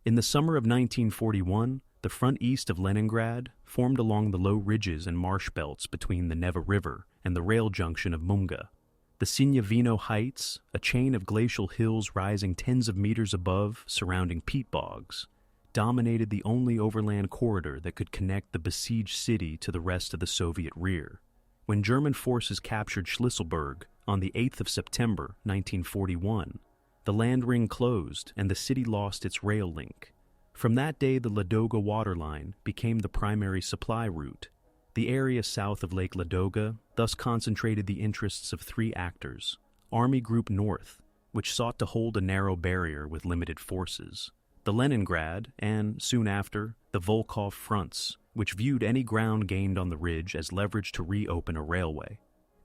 In the summer of 1941, the front east of Leningrad formed along the low ridges and marsh belts between the Neva River and the rail junction of Mumga. The Sinyavino Heights, a chain of glacial hills rising tens of meters above, surrounding peat bogs, dominated the only overland corridor that could connect the besieged city to the rest of the Soviet rear. When German forces captured Schlisselburg on the 8th of September 1941, the land ring closed and the city lost its rail link. From that day, the Ladoga waterline became the primary supply route. The area south of Lake Ladoga thus concentrated the interests of three actors: Army Group North, which sought to hold a narrow barrier with limited forces; the Leningrad, and, soon after, the Volkhov fronts, which viewed any ground gained on the ridge as leverage to reopen a railway;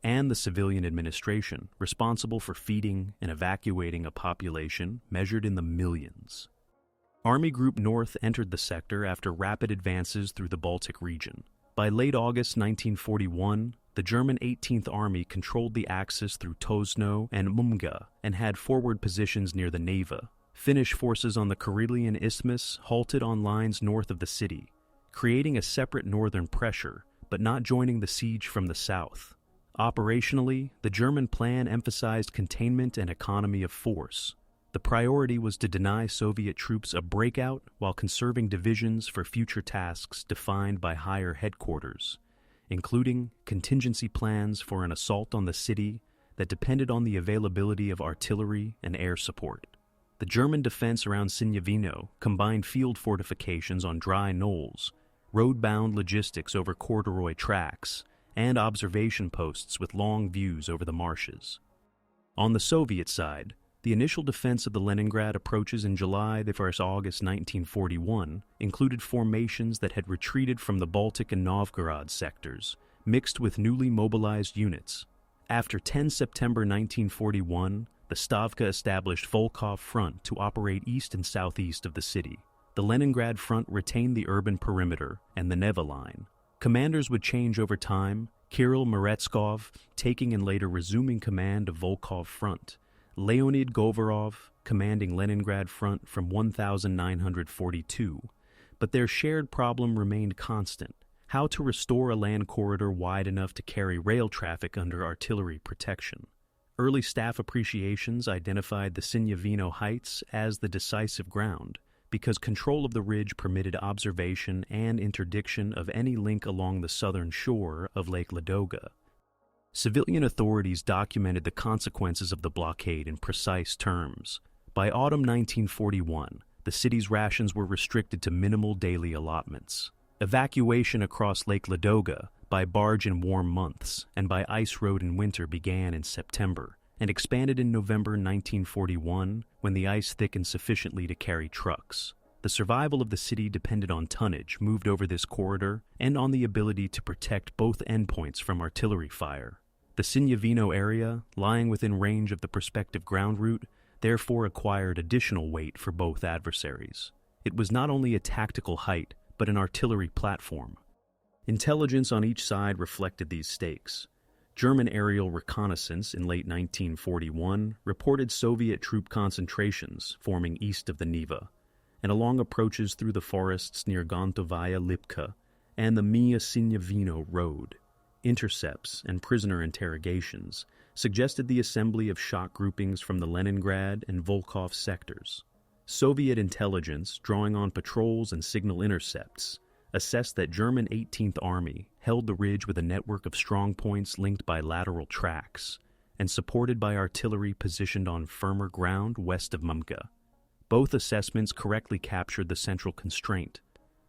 and the civilian administration, responsible for feeding and evacuating a population measured in the millions. Army Group North entered the sector after rapid advances through the Baltic region. By late August 1941, the German 18th Army controlled the axis through Tosno and Mumga and had forward positions near the Neva. Finnish forces on the Karelian Isthmus halted on lines north of the city, creating a separate northern pressure, but not joining the siege from the south. Operationally, the German plan emphasized containment and economy of force. The priority was to deny Soviet troops a breakout while conserving divisions for future tasks defined by higher headquarters, including contingency plans for an assault on the city that depended on the availability of artillery and air support. The German defense around Sinyavino combined field fortifications on dry knolls, road-bound logistics over corduroy tracks, and observation posts with long views over the marshes. On the Soviet side, the initial defense of the Leningrad approaches in July to August 1941 included formations that had retreated from the Baltic and Novgorod sectors, mixed with newly mobilized units. After 10 September 1941, the Stavka established Volkhov Front to operate east and southeast of the city. The Leningrad Front retained the urban perimeter and the Neva Line. Commanders would change over time, Kirill Meretskov taking and later resuming command of Volkhov Front, Leonid Govorov commanding Leningrad Front from 1942, but their shared problem remained constant: how to restore a land corridor wide enough to carry rail traffic under artillery protection. Early staff appreciations identified the Sinyavino Heights as the decisive ground, because control of the ridge permitted observation and interdiction of any link along the southern shore of Lake Ladoga. Civilian authorities documented the consequences of the blockade in precise terms. By autumn 1941, the city's rations were restricted to minimal daily allotments. Evacuation across Lake Ladoga by barge in warm months and by ice road in winter began in September and expanded in November 1941 when the ice thickened sufficiently to carry trucks. The survival of the city depended on tonnage moved over this corridor and on the ability to protect both endpoints from artillery fire. The Sinyavino area, lying within range of the prospective ground route, therefore acquired additional weight for both adversaries. It was not only a tactical height, but an artillery platform. Intelligence on each side reflected these stakes. German aerial reconnaissance in late 1941 reported Soviet troop concentrations forming east of the Neva, and along approaches through the forests near Gontovaya Lipka and the Mia Sinyavino Road. Intercepts and prisoner interrogations suggested the assembly of shock groupings from the Leningrad and Volkhov sectors. Soviet intelligence, drawing on patrols and signal intercepts, assessed that German 18th Army held the ridge with a network of strong points linked by lateral tracks and supported by artillery positioned on firmer ground west of Mumga. Both assessments correctly captured the central constraint.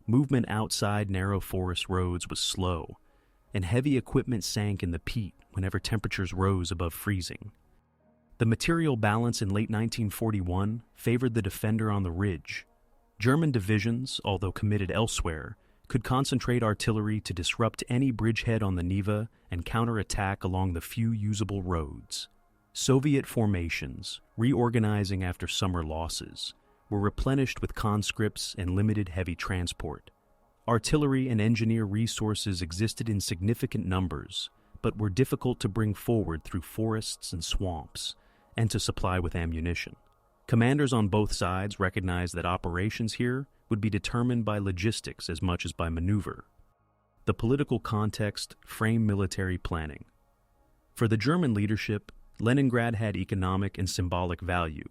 Movement outside narrow forest roads was slow, and heavy equipment sank in the peat whenever temperatures rose above freezing. The material balance in late 1941 favored the defender on the ridge. German divisions, although committed elsewhere, could concentrate artillery to disrupt any bridgehead on the Neva and counterattack along the few usable roads. Soviet formations, reorganizing after summer losses, were replenished with conscripts and limited heavy transport. Artillery and engineer resources existed in significant numbers, but were difficult to bring forward through forests and swamps, and to supply with ammunition. Commanders on both sides recognized that operations here would be determined by logistics as much as by maneuver. The political context framed military planning. For the German leadership, Leningrad had economic and symbolic value,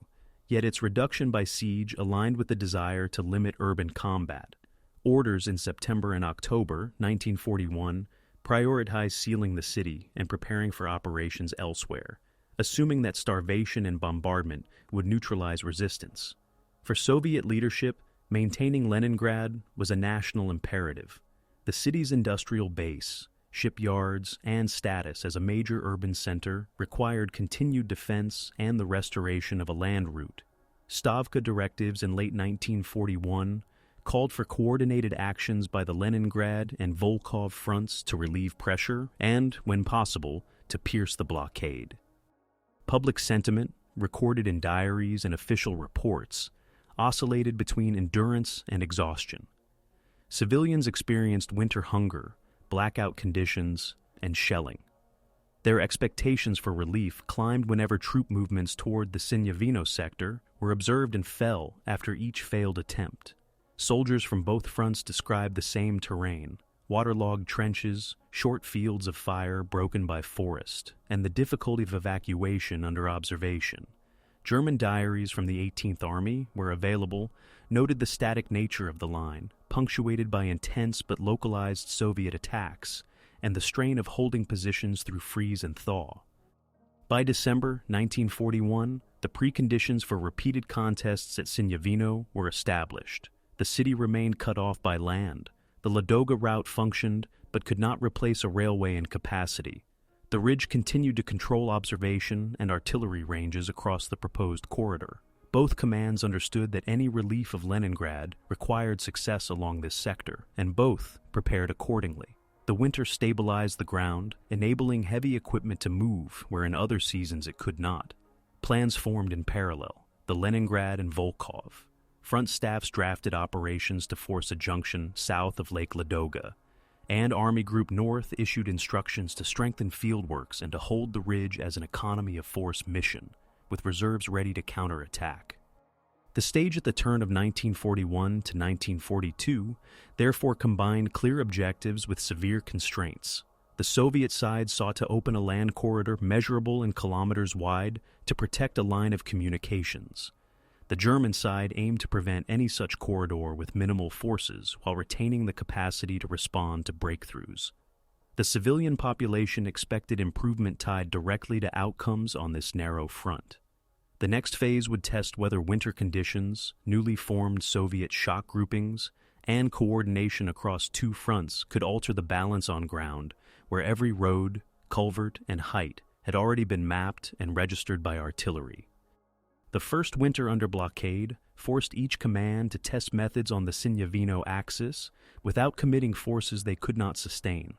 yet its reduction by siege aligned with the desire to limit urban combat. Orders in September and October 1941 prioritized sealing the city and preparing for operations elsewhere, assuming that starvation and bombardment would neutralize resistance. For Soviet leadership, maintaining Leningrad was a national imperative. The city's industrial base, shipyards, and status as a major urban center required continued defense and the restoration of a land route. Stavka directives in late 1941 called for coordinated actions by the Leningrad and Volkhov fronts to relieve pressure and, when possible, to pierce the blockade. Public sentiment, recorded in diaries and official reports, oscillated between endurance and exhaustion. Civilians experienced winter hunger, blackout conditions, and shelling. Their expectations for relief climbed whenever troop movements toward the Sinyavino sector were observed and fell after each failed attempt. Soldiers from both fronts described the same terrain: waterlogged trenches, short fields of fire broken by forest, and the difficulty of evacuation under observation. German diaries from the 18th Army, where available, noted the static nature of the line, punctuated by intense but localized Soviet attacks, and the strain of holding positions through freeze and thaw. By December 1941, the preconditions for repeated contests at Sinyavino were established. The city remained cut off by land. The Ladoga route functioned, but could not replace a railway in capacity. The ridge continued to control observation and artillery ranges across the proposed corridor. Both commands understood that any relief of Leningrad required success along this sector, and both prepared accordingly. The winter stabilized the ground, enabling heavy equipment to move where in other seasons it could not. Plans formed in parallel, the Leningrad and Volkhov. Front staffs drafted operations to force a junction south of Lake Ladoga, and Army Group North issued instructions to strengthen fieldworks and to hold the ridge as an economy of force mission, with reserves ready to counterattack. The stage at the turn of 1941 to 1942 therefore combined clear objectives with severe constraints. The Soviet side sought to open a land corridor measurable in kilometers wide to protect a line of communications. The German side aimed to prevent any such corridor with minimal forces while retaining the capacity to respond to breakthroughs. The civilian population expected improvement tied directly to outcomes on this narrow front. The next phase would test whether winter conditions, newly formed Soviet shock groupings, and coordination across two fronts could alter the balance on ground where every road, culvert, and height had already been mapped and registered by artillery. The first winter under blockade forced each command to test methods on the Sinyavino axis without committing forces they could not sustain.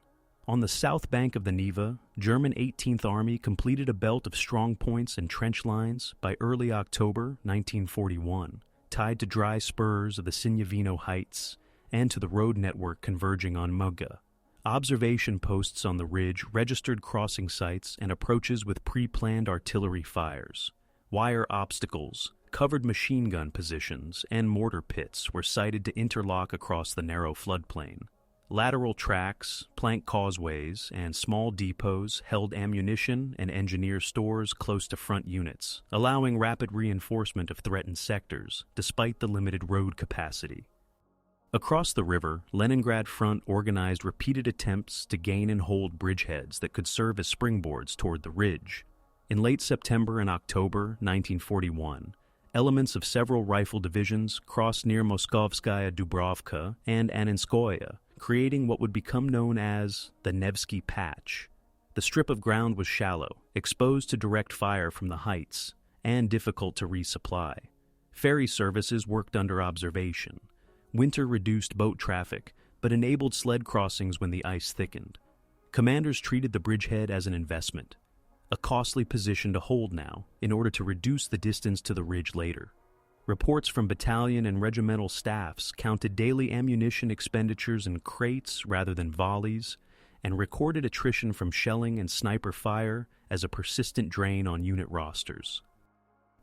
On the south bank of the Neva, German 18th Army completed a belt of strong points and trench lines by early October 1941, tied to dry spurs of the Sinyavino Heights and to the road network converging on Muga. Observation posts on the ridge registered crossing sites and approaches with pre-planned artillery fires. Wire obstacles, covered machine gun positions, and mortar pits were sited to interlock across the narrow floodplain. Lateral tracks, plank causeways, and small depots held ammunition and engineer stores close to front units, allowing rapid reinforcement of threatened sectors, despite the limited road capacity. Across the river, Leningrad Front organized repeated attempts to gain and hold bridgeheads that could serve as springboards toward the ridge. In late September and October 1941, elements of several rifle divisions crossed near Moskovskaya Dubrovka and Anninskoye, creating what would become known as the Nevsky Patch. The strip of ground was shallow, exposed to direct fire from the heights, and difficult to resupply. Ferry services worked under observation. Winter reduced boat traffic, but enabled sled crossings when the ice thickened. Commanders treated the bridgehead as an investment, a costly position to hold now in order to reduce the distance to the ridge later. Reports from battalion and regimental staffs counted daily ammunition expenditures in crates rather than volleys, and recorded attrition from shelling and sniper fire as a persistent drain on unit rosters.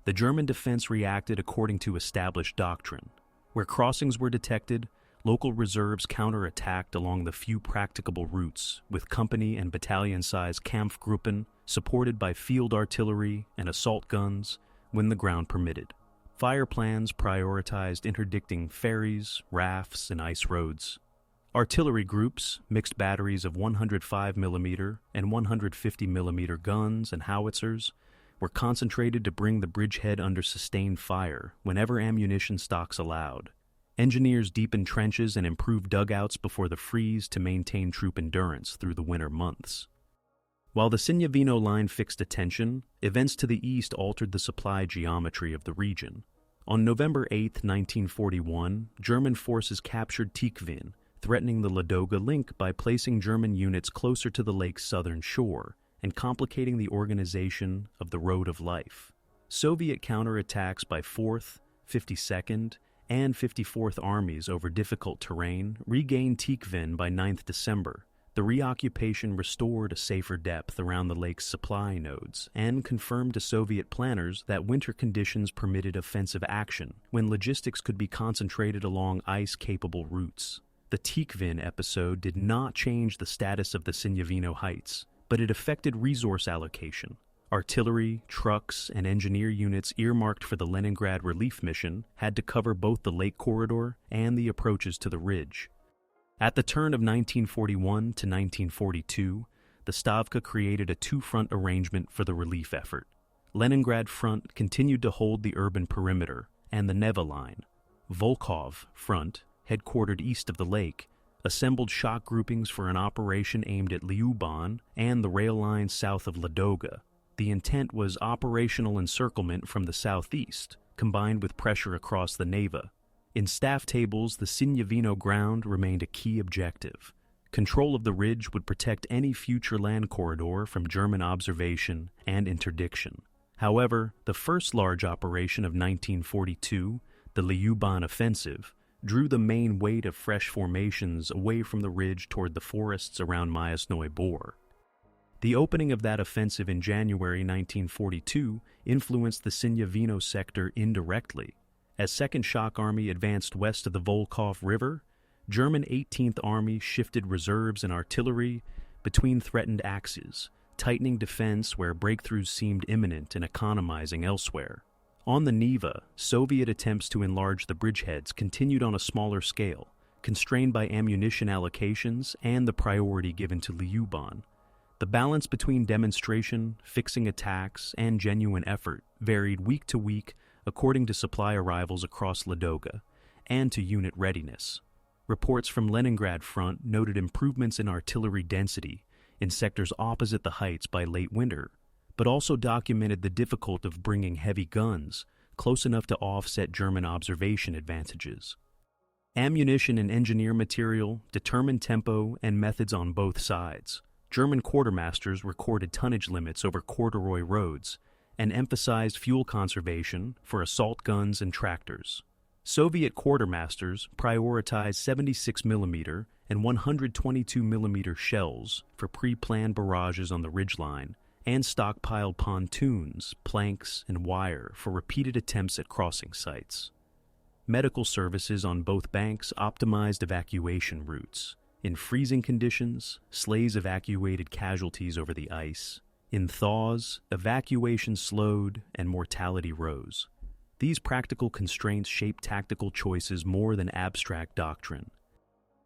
The German defense reacted according to established doctrine. Where crossings were detected, local reserves counterattacked along the few practicable routes, with company and battalion-sized Kampfgruppen supported by field artillery and assault guns when the ground permitted. Fire plans prioritized interdicting ferries, rafts, and ice roads. Artillery groups, mixed batteries of 105mm and 150mm guns and howitzers, were concentrated to bring the bridgehead under sustained fire whenever ammunition stocks allowed. Engineers deepened trenches and improved dugouts before the freeze to maintain troop endurance through the winter months. While the Sinyavino line fixed attention, events to the east altered the supply geometry of the region. On November 8, 1941, German forces captured Tikhvin, threatening the Ladoga link by placing German units closer to the lake's southern shore and complicating the organization of the Road of Life. Soviet counterattacks by 4th, 52nd, and 54th Armies over difficult terrain regained Tikhvin by 9th December. The reoccupation restored a safer depth around the lake's supply nodes and confirmed to Soviet planners that winter conditions permitted offensive action when logistics could be concentrated along ice-capable routes. The Tikhvin episode did not change the status of the Sinyavino Heights, but it affected resource allocation. Artillery, trucks, and engineer units earmarked for the Leningrad relief mission had to cover both the lake corridor and the approaches to the ridge. At the turn of 1941 to 1942, the Stavka created a two-front arrangement for the relief effort. Leningrad Front continued to hold the urban perimeter and the Neva Line. Volkhov Front, headquartered east of the lake, assembled shock groupings for an operation aimed at Lyuban and the rail line south of Ladoga. The intent was operational encirclement from the southeast, combined with pressure across the Neva. In staff tables, the Sinyavino ground remained a key objective. Control of the ridge would protect any future land corridor from German observation and interdiction. However, the first large operation of 1942, the Lyuban Offensive, drew the main weight of fresh formations away from the ridge toward the forests around Myasnoye Bor. The opening of that offensive in January 1942 influenced the Sinyavino sector indirectly. As 2nd Shock Army advanced west of the Volkhov River, German 18th Army shifted reserves and artillery between threatened axes, tightening defense where breakthroughs seemed imminent and economizing elsewhere. On the Neva, Soviet attempts to enlarge the bridgeheads continued on a smaller scale, constrained by ammunition allocations and the priority given to Lyuban. The balance between demonstration, fixing attacks, and genuine effort varied week to week according to supply arrivals across Ladoga and to unit readiness. Reports from Leningrad Front noted improvements in artillery density in sectors opposite the heights by late winter, but also documented the difficulty of bringing heavy guns close enough to offset German observation advantages. Ammunition and engineer material determined tempo and methods on both sides. German quartermasters recorded tonnage limits over corduroy roads and emphasized fuel conservation for assault guns and tractors. Soviet quartermasters prioritized 76mm and 122mm shells for pre-planned barrages on the ridgeline and stockpiled pontoons, planks, and wire for repeated attempts at crossing sites. Medical services on both banks optimized evacuation routes. In freezing conditions, sleighs evacuated casualties over the ice. In thaws, evacuation slowed and mortality rose. These practical constraints shaped tactical choices more than abstract doctrine.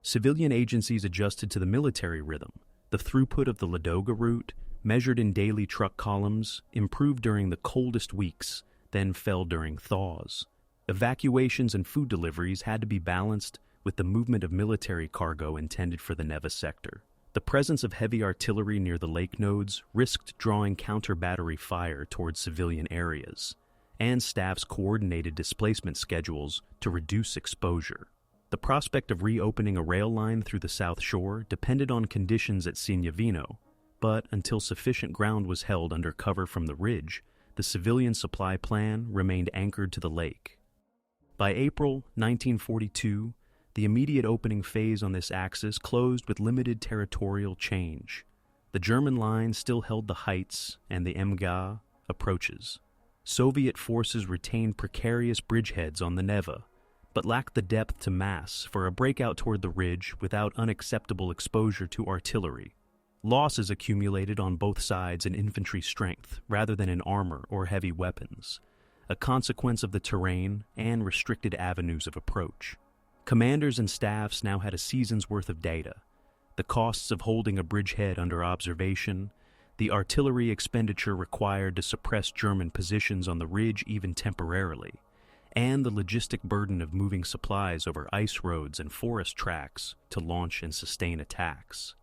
Civilian agencies adjusted to the military rhythm. The throughput of the Ladoga route, measured in daily truck columns, improved during the coldest weeks, then fell during thaws. Evacuations and food deliveries had to be balanced with the movement of military cargo intended for the Neva sector. The presence of heavy artillery near the lake nodes risked drawing counter-battery fire towards civilian areas, and staffs coordinated displacement schedules to reduce exposure. The prospect of reopening a rail line through the South Shore depended on conditions at Sinyavino, but until sufficient ground was held under cover from the ridge, the civilian supply plan remained anchored to the lake. By April 1942, the immediate opening phase on this axis closed with limited territorial change. The German line still held the heights and the Emga approaches. Soviet forces retained precarious bridgeheads on the Neva, but lacked the depth to mass for a breakout toward the ridge without unacceptable exposure to artillery. Losses accumulated on both sides in infantry strength rather than in armor or heavy weapons, a consequence of the terrain and restricted avenues of approach. Commanders and staffs now had a season's worth of data: the costs of holding a bridgehead under observation, the artillery expenditure required to suppress German positions on the ridge even temporarily, and the logistic burden of moving supplies over ice roads and forest tracks to launch and sustain attacks.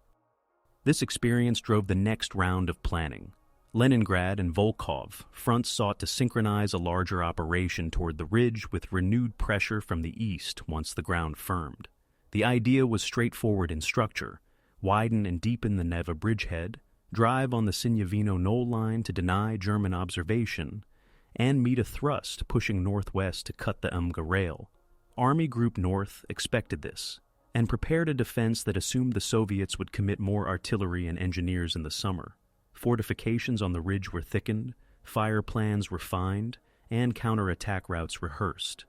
This experience drove the next round of planning. Leningrad and Volkhov fronts sought to synchronize a larger operation toward the ridge with renewed pressure from the east once the ground firmed. The idea was straightforward in structure: widen and deepen the Neva bridgehead, drive on the Sinyavino knoll line to deny German observation, and meet a thrust pushing northwest to cut the Umga rail. Army Group North expected this, and prepared a defense that assumed the Soviets would commit more artillery and engineers in the summer. Fortifications on the ridge were thickened, fire plans refined, and counterattack routes rehearsed.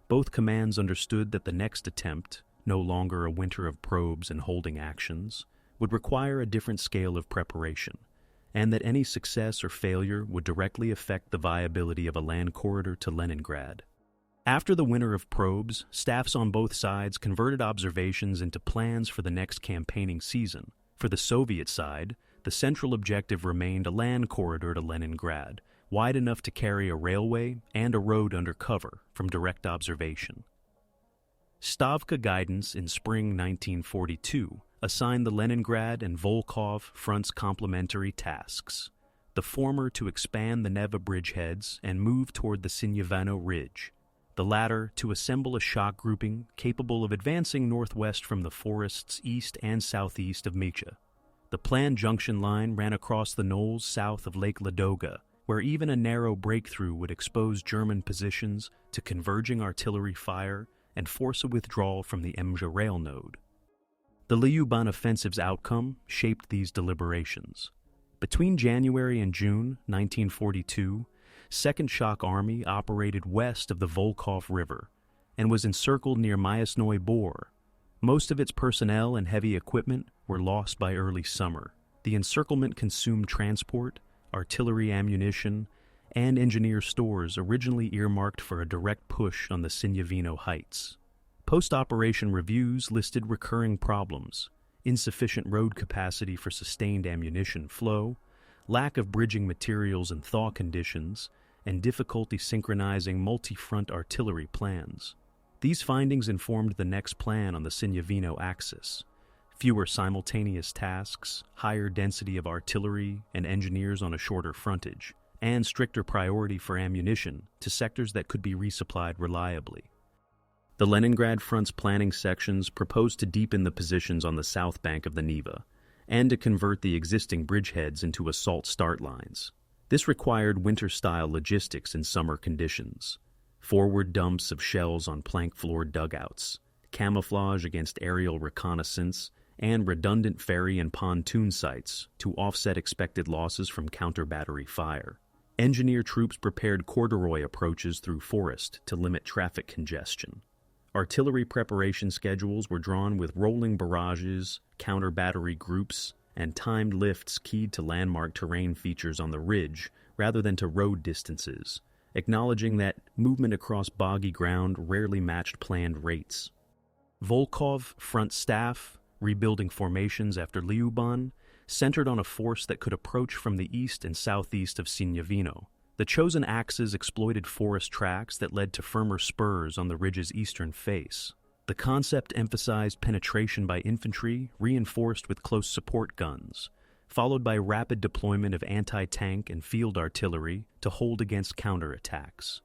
Both commands understood that the next attempt, no longer a winter of probes and holding actions, would require a different scale of preparation, and that any success or failure would directly affect the viability of a land corridor to Leningrad. After the winter of probes, staffs on both sides converted observations into plans for the next campaigning season. For the Soviet side, the central objective remained a land corridor to Leningrad, wide enough to carry a railway and a road under cover from direct observation. Stavka guidance in spring 1942 assigned the Leningrad and Volkhov fronts complementary tasks, the former to expand the Neva bridgeheads and move toward the Sinyavino ridge, the latter to assemble a shock grouping capable of advancing northwest from the forests east and southeast of Micha. The planned junction line ran across the knolls south of Lake Ladoga, where even a narrow breakthrough would expose German positions to converging artillery fire and force a withdrawal from the Emja rail node. The Lyuban offensive's outcome shaped these deliberations. Between January and June 1942, 2nd Shock Army operated west of the Volkhov River and was encircled near Myasnoy Bor. Most of its personnel and heavy equipment were lost by early summer. The encirclement consumed transport, artillery ammunition, and engineer stores originally earmarked for a direct push on the Sinyavino heights. Post-operation reviews listed recurring problems: insufficient road capacity for sustained ammunition flow, lack of bridging materials and thaw conditions, and difficulty synchronizing multi-front artillery plans. These findings informed the next plan on the Sinyavino axis: fewer simultaneous tasks, higher density of artillery and engineers on a shorter frontage, and stricter priority for ammunition to sectors that could be resupplied reliably. The Leningrad Front's planning sections proposed to deepen the positions on the south bank of the Neva and to convert the existing bridgeheads into assault start lines. This required winter-style logistics in summer conditions: forward dumps of shells on plank-floored dugouts, camouflage against aerial reconnaissance, and redundant ferry and pontoon sites to offset expected losses from counter-battery fire. Engineer troops prepared corduroy approaches through forest to limit traffic congestion. Artillery preparation schedules were drawn with rolling barrages, counter-battery groups, and timed lifts keyed to landmark terrain features on the ridge rather than to road distances, acknowledging that movement across boggy ground rarely matched planned rates. Volkhov front staff, rebuilding formations after Lyuban, centered on a force that could approach from the east and southeast of Sinyavino. The chosen axes exploited forest tracks that led to firmer spurs on the ridge's eastern face. The concept emphasized penetration by infantry reinforced with close support guns, followed by rapid deployment of anti-tank and field artillery to hold against counterattacks.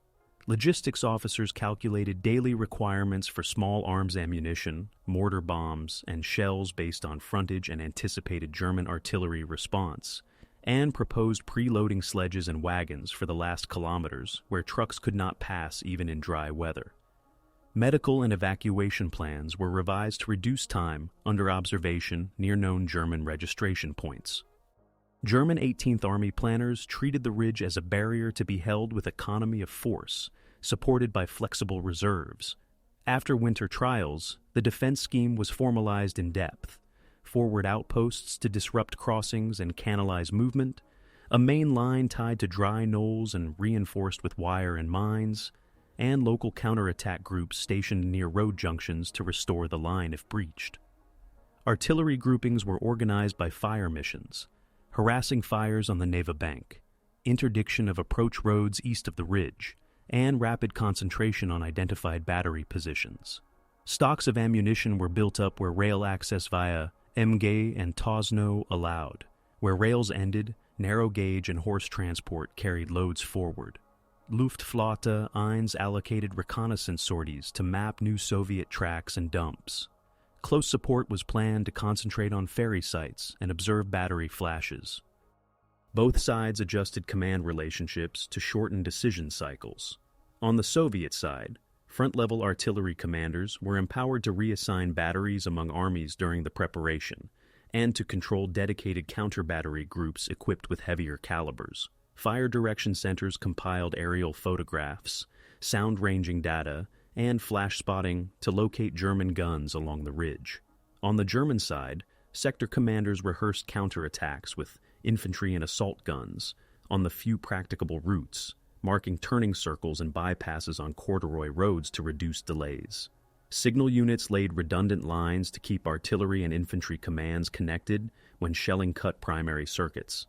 Logistics officers calculated daily requirements for small arms ammunition, mortar bombs, and shells based on frontage and anticipated German artillery response, and proposed preloading sledges and wagons for the last kilometers where trucks could not pass even in dry weather. Medical and evacuation plans were revised to reduce time under observation near known German registration points. German 18th Army planners treated the ridge as a barrier to be held with economy of force, supported by flexible reserves. After winter trials, the defense scheme was formalized in depth: forward outposts to disrupt crossings and canalize movement, a main line tied to dry knolls and reinforced with wire and mines, and local counterattack groups stationed near road junctions to restore the line if breached. Artillery groupings were organized by fire missions: harassing fires on the Neva Bank, interdiction of approach roads east of the ridge, and rapid concentration on identified battery positions. Stocks of ammunition were built up where rail access via Emge and Tosno allowed. Where rails ended, narrow gauge and horse transport carried loads forward. Luftflotte 1 allocated reconnaissance sorties to map new Soviet tracks and dumps. Close support was planned to concentrate on ferry sites and observe battery flashes. Both sides adjusted command relationships to shorten decision cycles. On the Soviet side, front-level artillery commanders were empowered to reassign batteries among armies during the preparation, and to control dedicated counter-battery groups equipped with heavier calibers. Fire direction centers compiled aerial photographs, sound-ranging data, and flash spotting to locate German guns along the ridge. On the German side, sector commanders rehearsed counterattacks with infantry and assault guns on the few practicable routes, marking turning circles and bypasses on corduroy roads to reduce delays. Signal units laid redundant lines to keep artillery and infantry commands connected when shelling cut primary circuits.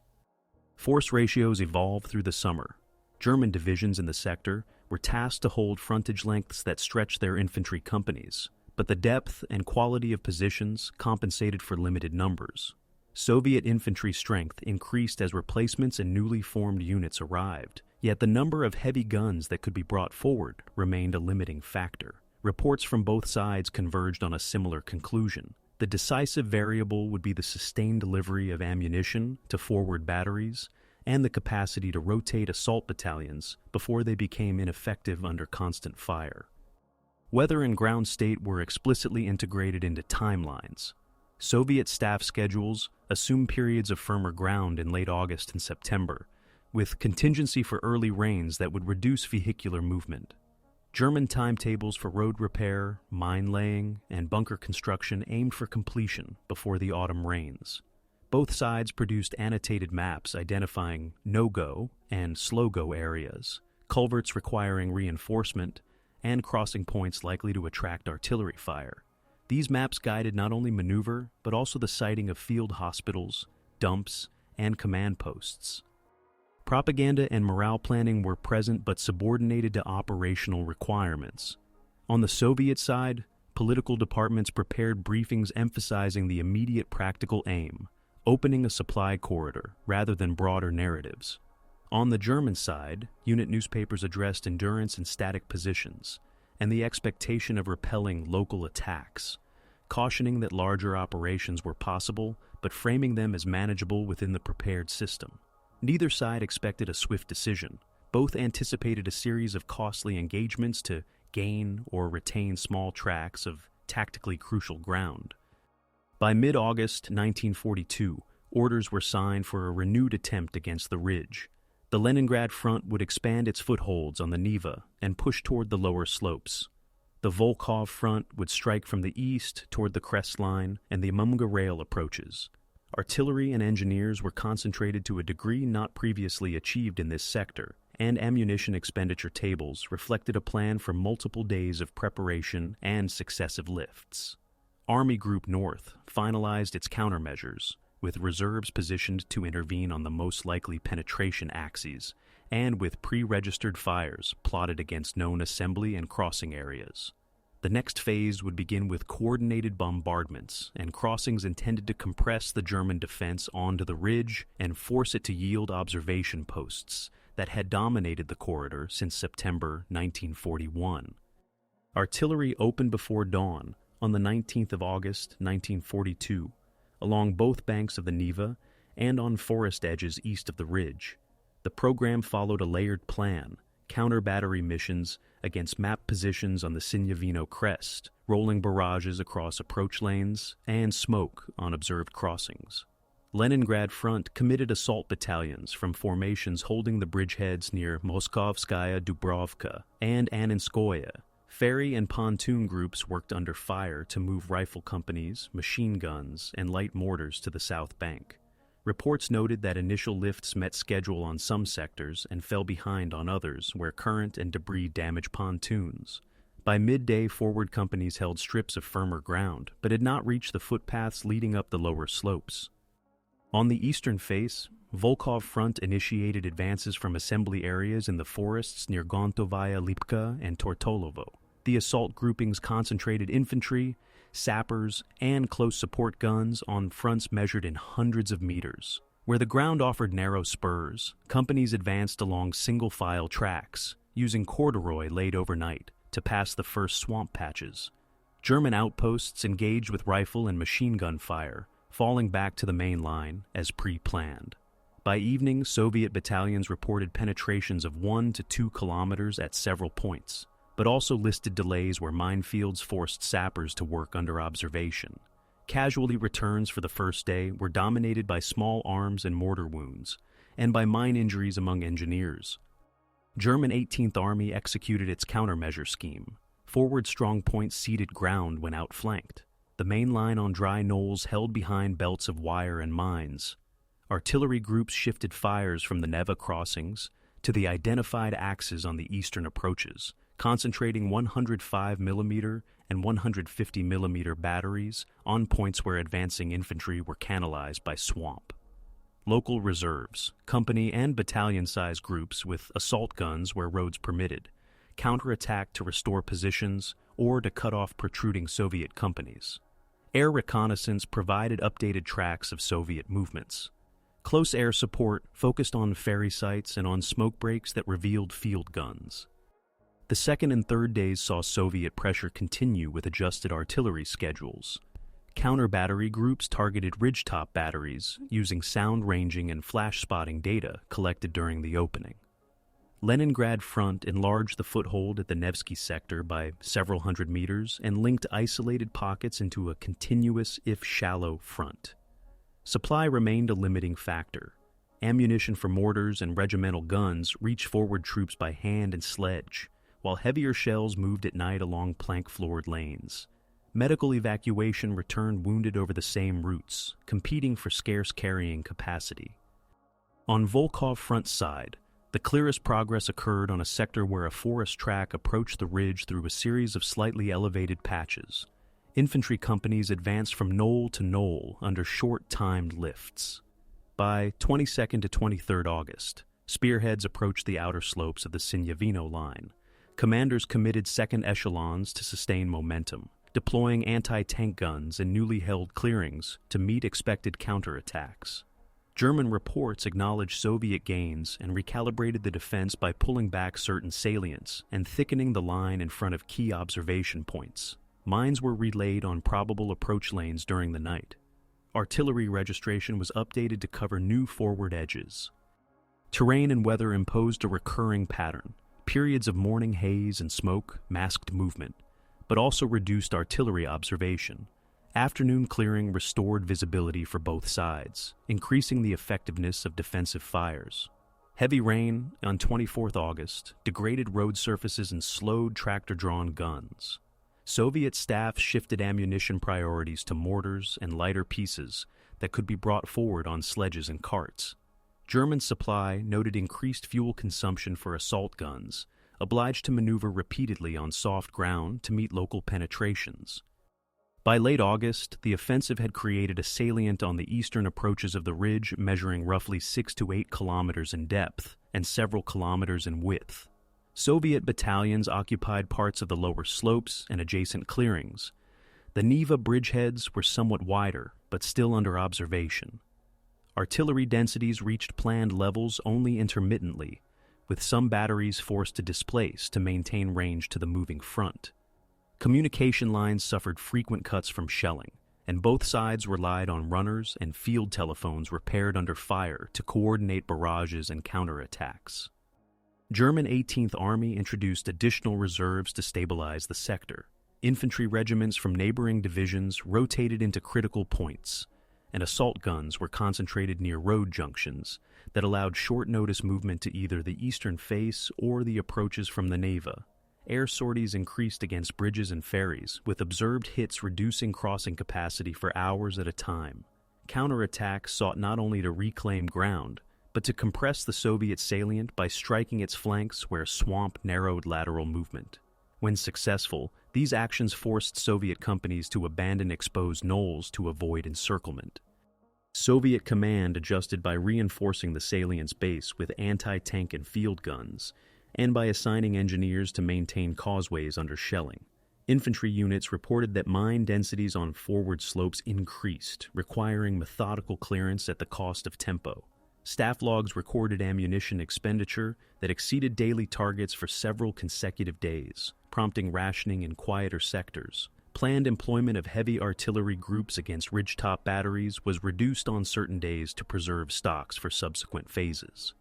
Force ratios evolved through the summer. German divisions in the sector were tasked to hold frontage lengths that stretched their infantry companies, but the depth and quality of positions compensated for limited numbers. Soviet infantry strength increased as replacements and newly formed units arrived, yet the number of heavy guns that could be brought forward remained a limiting factor. Reports from both sides converged on a similar conclusion. The decisive variable would be the sustained delivery of ammunition to forward batteries and the capacity to rotate assault battalions before they became ineffective under constant fire. Weather and ground state were explicitly integrated into timelines. Soviet staff schedules assumed periods of firmer ground in late August and September, with contingency for early rains that would reduce vehicular movement. German timetables for road repair, mine laying, and bunker construction aimed for completion before the autumn rains. Both sides produced annotated maps identifying no-go and slow-go areas, culverts requiring reinforcement, and crossing points likely to attract artillery fire. These maps guided not only maneuver, but also the siting of field hospitals, dumps, and command posts. Propaganda and morale planning were present but subordinated to operational requirements. On the Soviet side, political departments prepared briefings emphasizing the immediate practical aim: opening a supply corridor rather than broader narratives. On the German side, unit newspapers addressed endurance and static positions, and the expectation of repelling local attacks, cautioning that larger operations were possible, but framing them as manageable within the prepared system. Neither side expected a swift decision. Both anticipated a series of costly engagements to gain or retain small tracts of tactically crucial ground. By mid-August 1942, orders were signed for a renewed attempt against the ridge. The Leningrad front would expand its footholds on the Neva and push toward the lower slopes. The Volkhov front would strike from the east toward the crest line and the Mumga rail approaches. Artillery and engineers were concentrated to a degree not previously achieved in this sector, and ammunition expenditure tables reflected a plan for multiple days of preparation and successive lifts. Army Group North finalized its countermeasures, with reserves positioned to intervene on the most likely penetration axes, and with pre-registered fires plotted against known assembly and crossing areas. The next phase would begin with coordinated bombardments and crossings intended to compress the German defense onto the ridge and force it to yield observation posts that had dominated the corridor since September 1941. Artillery opened before dawn on the 19th of August 1942, along both banks of the Neva and on forest edges east of the ridge. The program followed a layered plan: counter-battery missions against map positions on the Sinyavino crest, rolling barrages across approach lanes, and smoke on observed crossings. Leningrad front committed assault battalions from formations holding the bridgeheads near Moskovskaya Dubrovka and Annenskoye. Ferry and pontoon groups worked under fire to move rifle companies, machine guns, and light mortars to the south bank. Reports noted that initial lifts met schedule on some sectors and fell behind on others where current and debris damaged pontoons. By midday, forward companies held strips of firmer ground, but had not reached the footpaths leading up the lower slopes. On the eastern face, Volkhov Front initiated advances from assembly areas in the forests near Gontovaya Lipka and Tortolovo. The assault groupings concentrated infantry, sappers, and close support guns on fronts measured in hundreds of meters. Where the ground offered narrow spurs, companies advanced along single-file tracks, using corduroy laid overnight to pass the first swamp patches. German outposts engaged with rifle and machine gun fire, falling back to the main line as pre-planned. By evening, Soviet battalions reported penetrations of 1 to 2 kilometers at several points, but also listed delays where minefields forced sappers to work under observation. Casualty returns for the first day were dominated by small arms and mortar wounds, and by mine injuries among engineers. German 18th Army executed its countermeasure scheme. Forward strong points ceded ground when outflanked. The main line on dry knolls held behind belts of wire and mines. Artillery groups shifted fires from the Neva crossings to the identified axes on the eastern approaches, concentrating 105mm and 150mm batteries on points where advancing infantry were canalized by swamp. Local reserves, company and battalion-sized groups with assault guns where roads permitted, counterattacked to restore positions or to cut off protruding Soviet companies. Air reconnaissance provided updated tracks of Soviet movements. Close air support focused on ferry sites and on smoke breaks that revealed field guns. The second and third days saw Soviet pressure continue with adjusted artillery schedules. Counter-battery groups targeted ridgetop batteries using sound ranging and flash spotting data collected during the opening. Leningrad front enlarged the foothold at the Nevsky sector by several hundred meters and linked isolated pockets into a continuous, if shallow, front. Supply remained a limiting factor. Ammunition for mortars and regimental guns reached forward troops by hand and sledge, while heavier shells moved at night along plank-floored lanes. Medical evacuation returned wounded over the same routes, competing for scarce carrying capacity. On Volkhov front side, the clearest progress occurred on a sector where a forest track approached the ridge through a series of slightly elevated patches. Infantry companies advanced from knoll to knoll under short timed lifts. By 22nd to 23rd August, spearheads approached the outer slopes of the Sinyavino line. Commanders committed second echelons to sustain momentum, deploying anti-tank guns in newly held clearings to meet expected counterattacks. German reports acknowledged Soviet gains and recalibrated the defense by pulling back certain salients and thickening the line in front of key observation points. Mines were relayed on probable approach lanes during the night. Artillery registration was updated to cover new forward edges. Terrain and weather imposed a recurring pattern. Periods of morning haze and smoke masked movement, but also reduced artillery observation. Afternoon clearing restored visibility for both sides, increasing the effectiveness of defensive fires. Heavy rain on 24th August degraded road surfaces and slowed tractor-drawn guns. Soviet staff shifted ammunition priorities to mortars and lighter pieces that could be brought forward on sledges and carts. German supply noted increased fuel consumption for assault guns, obliged to maneuver repeatedly on soft ground to meet local penetrations. By late August, the offensive had created a salient on the eastern approaches of the ridge measuring roughly 6 to 8 kilometers in depth and several kilometers in width. Soviet battalions occupied parts of the lower slopes and adjacent clearings. The Neva bridgeheads were somewhat wider, but still under observation. Artillery densities reached planned levels only intermittently, with some batteries forced to displace to maintain range to the moving front. Communication lines suffered frequent cuts from shelling, and both sides relied on runners and field telephones repaired under fire to coordinate barrages and counterattacks. German 18th Army introduced additional reserves to stabilize the sector. Infantry regiments from neighboring divisions rotated into critical points. and assault guns were concentrated near road junctions that allowed short-notice movement to either the eastern face or the approaches from the Neva. Air sorties increased against bridges and ferries, with observed hits reducing crossing capacity for hours at a time. Counterattacks sought not only to reclaim ground, but to compress the Soviet salient by striking its flanks where swamp narrowed lateral movement. When successful, these actions forced Soviet companies to abandon exposed knolls to avoid encirclement. Soviet command adjusted by reinforcing the salient's base with anti-tank and field guns, and by assigning engineers to maintain causeways under shelling. Infantry units reported that mine densities on forward slopes increased, requiring methodical clearance at the cost of tempo. Staff logs recorded ammunition expenditure that exceeded daily targets for several consecutive days, prompting rationing in quieter sectors. Planned employment of heavy artillery groups against ridgetop batteries was reduced on certain days to preserve stocks for subsequent phases.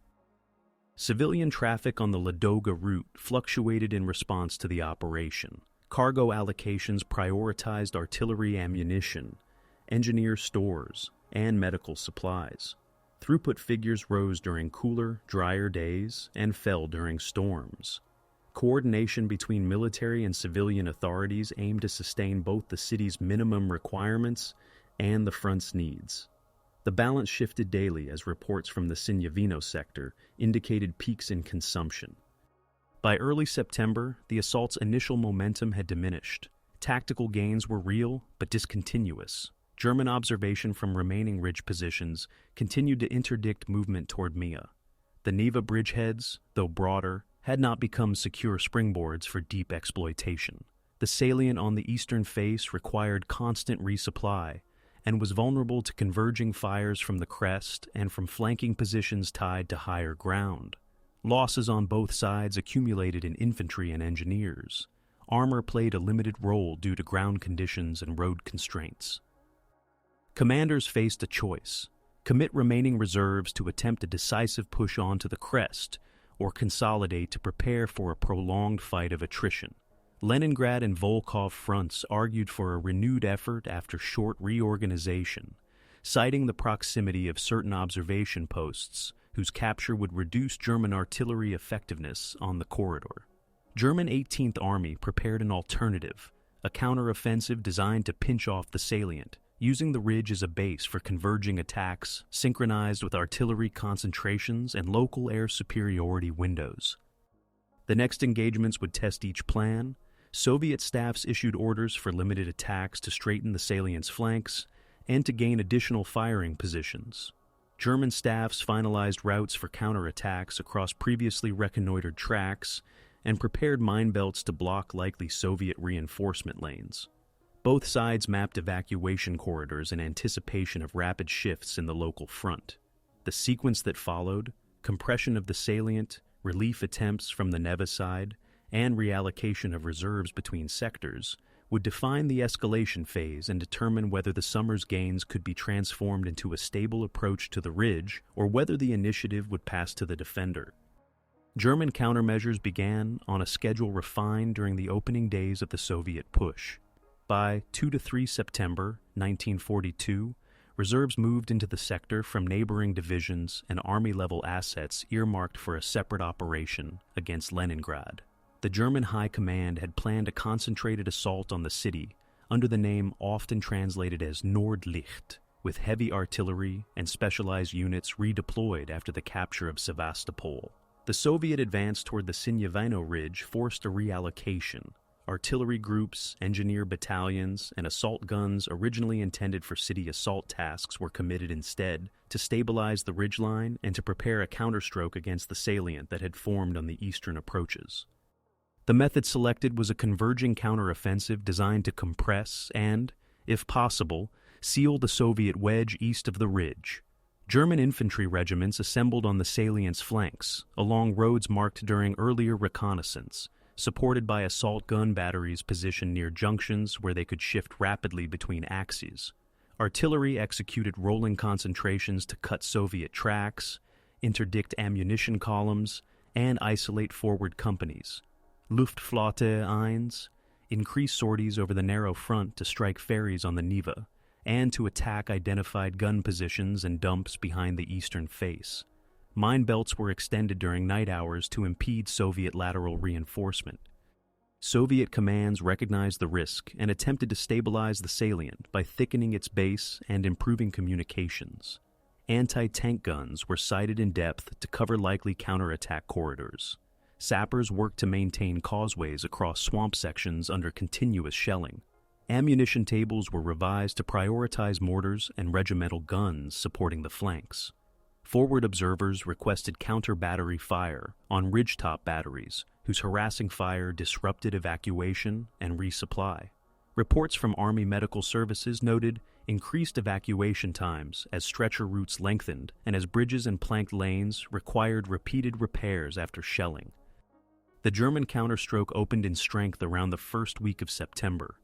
Civilian traffic on the Ladoga route fluctuated in response to the operation. Cargo allocations prioritized artillery ammunition, engineer stores, and medical supplies. Throughput figures rose during cooler, drier days and fell during storms. Coordination between military and civilian authorities aimed to sustain both the city's minimum requirements and the front's needs. The balance shifted daily as reports from the Sinyavino sector indicated peaks in consumption. By early September, the assault's initial momentum had diminished. Tactical gains were real but discontinuous. German observation from remaining ridge positions continued to interdict movement toward Mia. The Neva bridgeheads, though broader, had not become secure springboards for deep exploitation. The salient on the eastern face required constant resupply and was vulnerable to converging fires from the crest and from flanking positions tied to higher ground. Losses on both sides accumulated in infantry and engineers. Armor played a limited role due to ground conditions and road constraints. Commanders faced a choice: commit remaining reserves to attempt a decisive push on to the crest, or consolidate to prepare for a prolonged fight of attrition. Leningrad and Volkhov fronts argued for a renewed effort after short reorganization, citing the proximity of certain observation posts whose capture would reduce German artillery effectiveness on the corridor. German 18th Army prepared an alternative, a counteroffensive designed to pinch off the salient, using the ridge as a base for converging attacks synchronized with artillery concentrations and local air superiority windows. The next engagements would test each plan. Soviet staffs issued orders for limited attacks to straighten the salient's flanks and to gain additional firing positions. German staffs finalized routes for counterattacks across previously reconnoitered tracks and prepared mine belts to block likely Soviet reinforcement lanes. Both sides mapped evacuation corridors in anticipation of rapid shifts in the local front. The sequence that followed, compression of the salient, relief attempts from the Neva side, and reallocation of reserves between sectors, would define the escalation phase and determine whether the summer's gains could be transformed into a stable approach to the ridge or whether the initiative would pass to the defender. German countermeasures began on a schedule refined during the opening days of the Soviet push. By 2–3 September 1942, reserves moved into the sector from neighboring divisions and Army-level assets earmarked for a separate operation against Leningrad. The German High Command had planned a concentrated assault on the city under the name often translated as Nordlicht, with heavy artillery and specialized units redeployed after the capture of Sevastopol. The Soviet advance toward the Sinyavino Ridge forced a reallocation. Artillery groups, engineer battalions, and assault guns originally intended for city assault tasks were committed instead to stabilize the ridgeline and to prepare a counterstroke against the salient that had formed on the eastern approaches. The method selected was a converging counteroffensive designed to compress and, if possible, seal the Soviet wedge east of the ridge. German infantry regiments assembled on the salient's flanks, along roads marked during earlier reconnaissance, supported by assault gun batteries positioned near junctions where they could shift rapidly between axes. Artillery executed rolling concentrations to cut Soviet tracks, interdict ammunition columns, and isolate forward companies. Luftflotte 1 increased sorties over the narrow front to strike ferries on the Neva, and to attack identified gun positions and dumps behind the eastern face. Mine belts were extended during night hours to impede Soviet lateral reinforcement. Soviet commands recognized the risk and attempted to stabilize the salient by thickening its base and improving communications. Anti-tank guns were sighted in depth to cover likely counterattack corridors. Sappers worked to maintain causeways across swamp sections under continuous shelling. Ammunition tables were revised to prioritize mortars and regimental guns supporting the flanks. Forward observers requested counter-battery fire on ridgetop batteries, whose harassing fire disrupted evacuation and resupply. Reports from Army Medical Services noted increased evacuation times as stretcher routes lengthened and as bridges and planked lanes required repeated repairs after shelling. The German counterstroke opened in strength around the first week of September.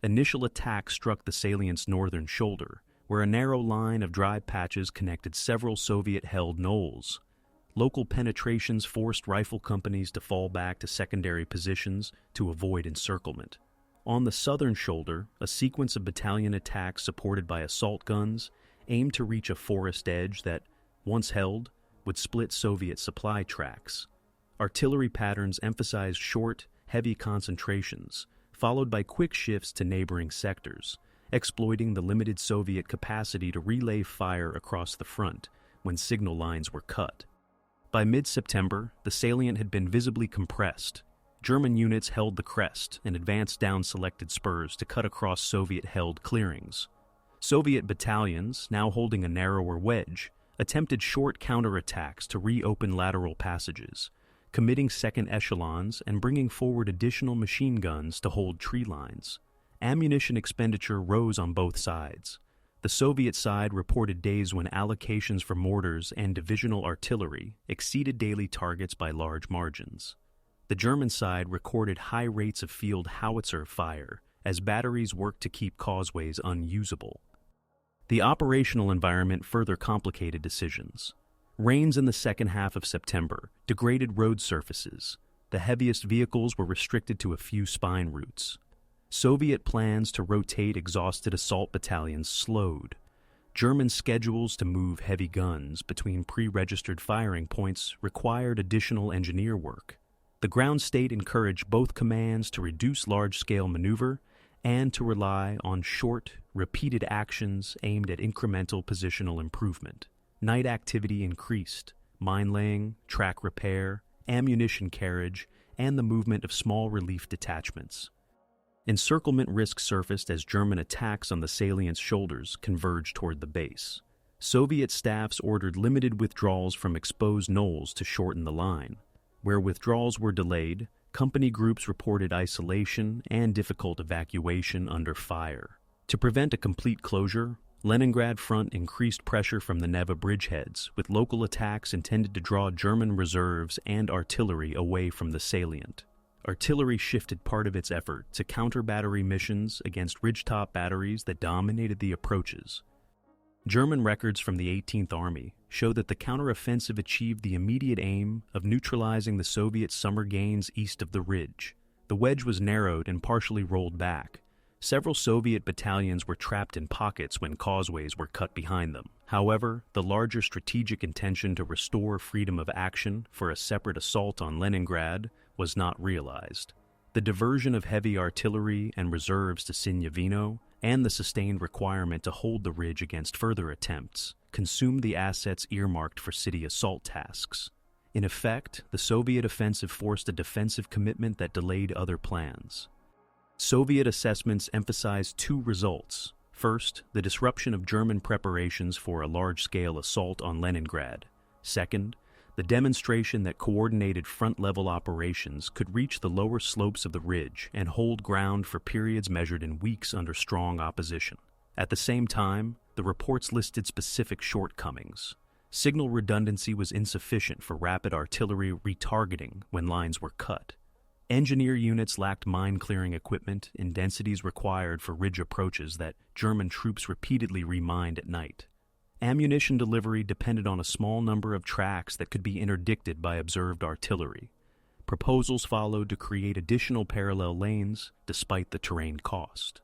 Initial attacks struck the salient's northern shoulder, where a narrow line of dry patches connected several Soviet-held knolls. Local penetrations forced rifle companies to fall back to secondary positions to avoid encirclement. On the southern shoulder, a sequence of battalion attacks supported by assault guns aimed to reach a forest edge that, once held, would split Soviet supply tracks. Artillery patterns emphasized short, heavy concentrations, followed by quick shifts to neighboring sectors, exploiting the limited Soviet capacity to relay fire across the front when signal lines were cut. By mid-September, the salient had been visibly compressed. German units held the crest and advanced down selected spurs to cut across Soviet-held clearings. Soviet battalions, now holding a narrower wedge, attempted short counterattacks to reopen lateral passages, committing second echelons and bringing forward additional machine guns to hold tree lines. Ammunition expenditure rose on both sides. The Soviet side reported days when allocations for mortars and divisional artillery exceeded daily targets by large margins. The German side recorded high rates of field howitzer fire as batteries worked to keep causeways unusable. The operational environment further complicated decisions. Rains in the second half of September degraded road surfaces. The heaviest vehicles were restricted to a few spine routes. Soviet plans to rotate exhausted assault battalions slowed. German schedules to move heavy guns between pre-registered firing points required additional engineer work. The ground state encouraged both commands to reduce large-scale maneuver and to rely on short, repeated actions aimed at incremental positional improvement. Night activity increased. Mine laying, track repair, ammunition carriage, and the movement of small relief detachments. Encirclement risk surfaced as German attacks on the salient's shoulders converged toward the base. Soviet staffs ordered limited withdrawals from exposed knolls to shorten the line. Where withdrawals were delayed, company groups reported isolation and difficult evacuation under fire. To prevent a complete closure, Leningrad front increased pressure from the Neva bridgeheads, with local attacks intended to draw German reserves and artillery away from the salient. Artillery shifted part of its effort to counter battery missions against ridgetop batteries that dominated the approaches. German records from the 18th Army show that the counteroffensive achieved the immediate aim of neutralizing the Soviet summer gains east of the ridge. The wedge was narrowed and partially rolled back. Several Soviet battalions were trapped in pockets when causeways were cut behind them. However, the larger strategic intention to restore freedom of action for a separate assault on Leningrad was not realized. The diversion of heavy artillery and reserves to Sinyavino and the sustained requirement to hold the ridge against further attempts consumed the assets earmarked for city assault tasks. In effect, the Soviet offensive forced a defensive commitment that delayed other plans. Soviet assessments emphasized two results. First, the disruption of German preparations for a large-scale assault on Leningrad. Second, the demonstration that coordinated front-level operations could reach the lower slopes of the ridge and hold ground for periods measured in weeks under strong opposition. At the same time, the reports listed specific shortcomings. Signal redundancy was insufficient for rapid artillery retargeting when lines were cut. Engineer units lacked mine-clearing equipment in densities required for ridge approaches that German troops repeatedly remined at night. Ammunition delivery depended on a small number of tracks that could be interdicted by observed artillery. Proposals followed to create additional parallel lanes despite the terrain cost.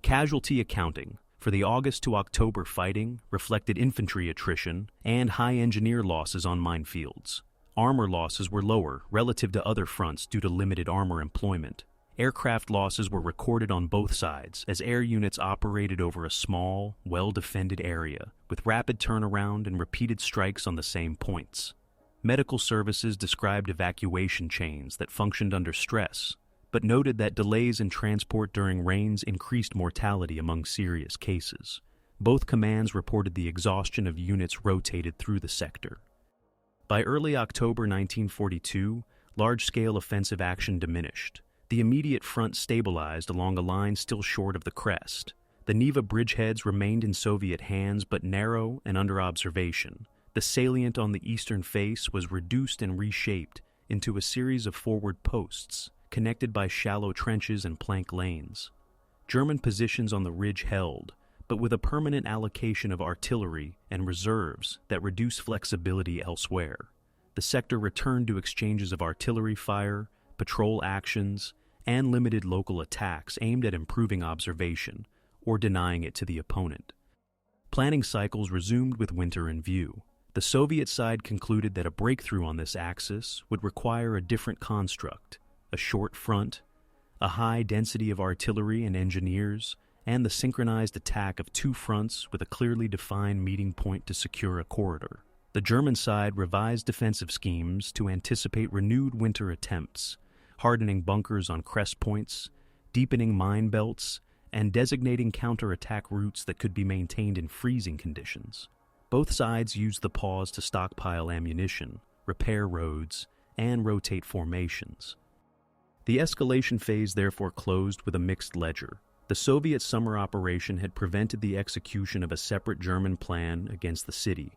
Casualty accounting. for the August to October fighting reflected infantry attrition and high engineer losses on minefields. Armor losses were lower relative to other fronts due to limited armor employment. Aircraft losses were recorded on both sides as air units operated over a small, well-defended area with rapid turnaround and repeated strikes on the same points. Medical services described evacuation chains that functioned under stress, but noted that delays in transport during rains increased mortality among serious cases. Both commands reported the exhaustion of units rotated through the sector. By early October 1942, large-scale offensive action diminished. The immediate front stabilized along a line still short of the crest. The Neva bridgeheads remained in Soviet hands but narrow and under observation. The salient on the eastern face was reduced and reshaped into a series of forward posts, connected by shallow trenches and plank lanes. German positions on the ridge held, but with a permanent allocation of artillery and reserves that reduced flexibility elsewhere. The sector returned to exchanges of artillery fire, patrol actions, and limited local attacks aimed at improving observation or denying it to the opponent. Planning cycles resumed with winter in view. The Soviet side concluded that a breakthrough on this axis would require a different construct, a short front, a high density of artillery and engineers, and the synchronized attack of two fronts with a clearly defined meeting point to secure a corridor. The German side revised defensive schemes to anticipate renewed winter attempts, hardening bunkers on crest points, deepening mine belts, and designating counterattack routes that could be maintained in freezing conditions. Both sides used the pause to stockpile ammunition, repair roads, and rotate formations. The escalation phase therefore closed with a mixed ledger. The Soviet summer operation had prevented the execution of a separate German plan against the city,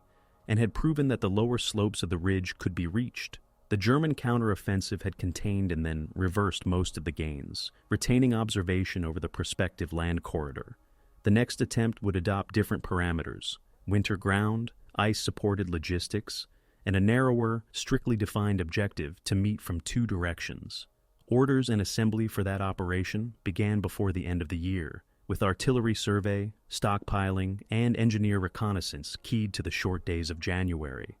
and had proven that the lower slopes of the ridge could be reached. The German counteroffensive had contained and then reversed most of the gains, retaining observation over the prospective land corridor. The next attempt would adopt different parameters: winter ground, ice-supported logistics, and a narrower, strictly defined objective to meet from two directions. Orders and assembly for that operation began before the end of the year, with artillery survey, stockpiling, and engineer reconnaissance keyed to the short days of January.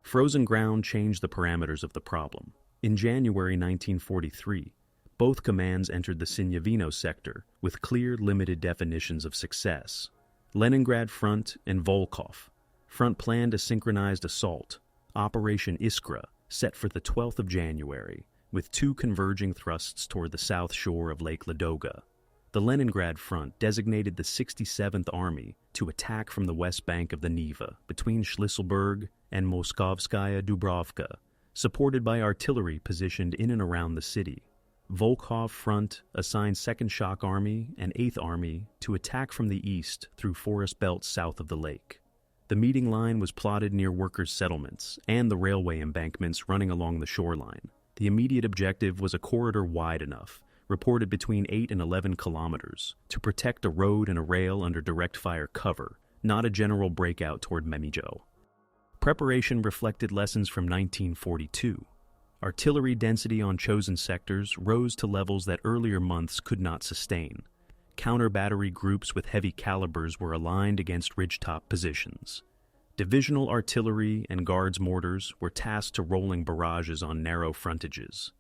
Frozen ground changed the parameters of the problem. In January 1943, both commands entered the Sinyavino sector with clear, limited definitions of success. Leningrad Front and Volkhov. Front planned a synchronized assault, Operation Iskra, set for the 12th of January, with two converging thrusts toward the south shore of Lake Ladoga. The Leningrad Front designated the 67th Army to attack from the west bank of the Neva, between Shlisselburg and Moskovskaya Dubrovka, supported by artillery positioned in and around the city. Volkhov Front assigned 2nd Shock Army and 8th Army to attack from the east through forest belts south of the lake. The meeting line was plotted near workers' settlements and the railway embankments running along the shoreline. The immediate objective was a corridor wide enough, reported between 8 and 11 kilometers, to protect a road and a rail under direct fire cover, not a general breakout toward Memijo. Preparation reflected lessons from 1942. Artillery density on chosen sectors rose to levels that earlier months could not sustain. Counter-battery groups with heavy calibers were aligned against ridgetop positions. Divisional artillery and guards mortars were tasked to rolling barrages on narrow frontages.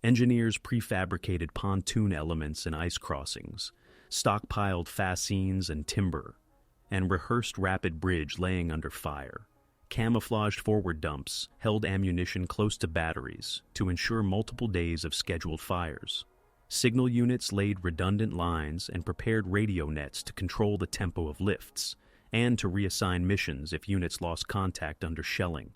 Engineers prefabricated pontoon elements and ice crossings, stockpiled fascines and timber, and rehearsed rapid bridge laying under fire. Camouflaged forward dumps held ammunition close to batteries to ensure multiple days of scheduled fires. Signal units laid redundant lines and prepared radio nets to control the tempo of lifts, and to reassign missions if units lost contact under shelling.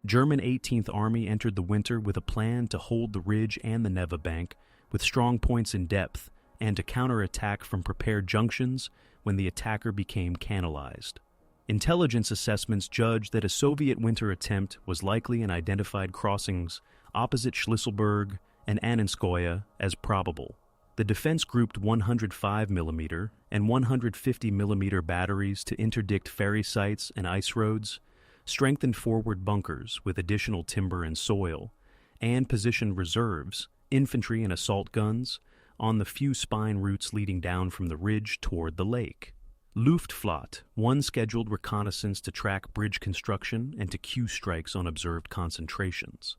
German 18th Army entered the winter with a plan to hold the ridge and the Neva bank with strong points in depth and to counterattack from prepared junctions when the attacker became canalized. Intelligence assessments judged that a Soviet winter attempt was likely and identified crossings opposite Shlisselburg and Annenskoye as probable. The defense grouped 105mm and 150mm batteries to interdict ferry sites and ice roads, strengthened forward bunkers with additional timber and soil, and positioned reserves, infantry and assault guns, on the few spine routes leading down from the ridge toward the lake. Luftflotte, one scheduled reconnaissance to track bridge construction and to cue strikes on observed concentrations.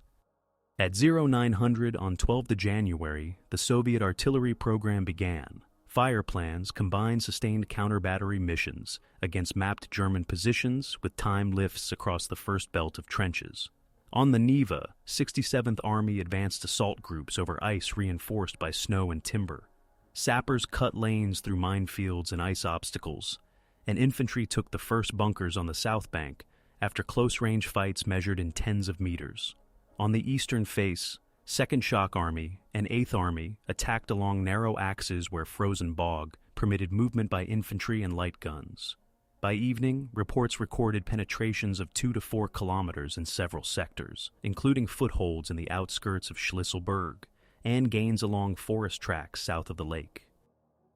At 0900 on 12 January, the Soviet artillery program began. Fire plans combined sustained counter-battery missions against mapped German positions with timed lifts across the first belt of trenches. On the Neva, 67th Army advanced assault groups over ice reinforced by snow and timber. Sappers cut lanes through minefields and ice obstacles, and infantry took the first bunkers on the south bank after close-range fights measured in tens of meters. On the eastern face, 2nd Shock Army and 8th Army attacked along narrow axes where frozen bog permitted movement by infantry and light guns. By evening, reports recorded penetrations of 2 to 4 kilometers in several sectors, including footholds in the outskirts of Schlüsselburg and gains along forest tracks south of the lake.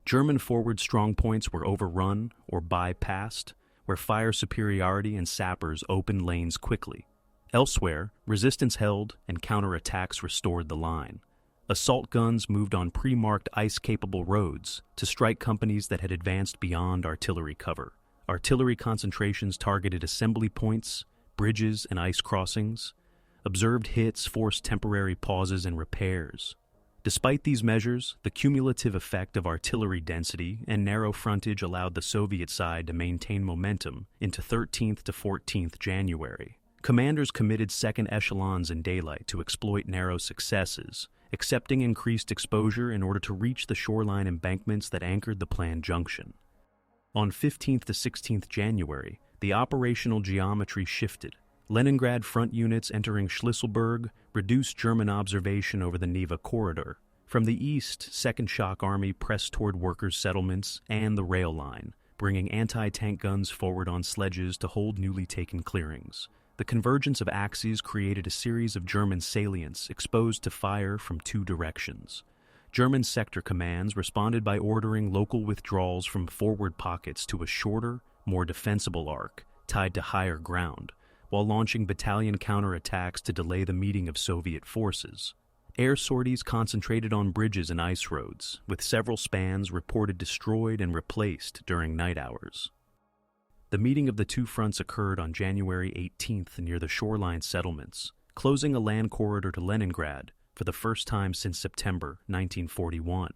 German forward strongpoints were overrun or bypassed, where fire superiority and sappers opened lanes quickly. Elsewhere, resistance held and counterattacks restored the line. Assault guns moved on pre-marked ice-capable roads to strike companies that had advanced beyond artillery cover. Artillery concentrations targeted assembly points, bridges, and ice crossings. Observed hits forced temporary pauses and repairs. Despite these measures, the cumulative effect of artillery density and narrow frontage allowed the Soviet side to maintain momentum into 13th to 14th January. Commanders committed second echelons in daylight to exploit narrow successes, accepting increased exposure in order to reach the shoreline embankments that anchored the planned junction. On 15th to 16th January, the operational geometry shifted. Leningrad front units entering Schlüsselburg reduced German observation over the Neva corridor. From the east, 2nd Shock Army pressed toward workers' settlements and the rail line, bringing anti-tank guns forward on sledges to hold newly taken clearings. The convergence of axes created a series of German salients exposed to fire from 2 directions. German sector commands responded by ordering local withdrawals from forward pockets to a shorter, more defensible arc, tied to higher ground, while launching battalion counterattacks to delay the meeting of Soviet forces. Air sorties concentrated on bridges and ice roads, with several spans reported destroyed and replaced during night hours. The meeting of the two fronts occurred on January 18th near the shoreline settlements, closing a land corridor to Leningrad for the first time since September 1941.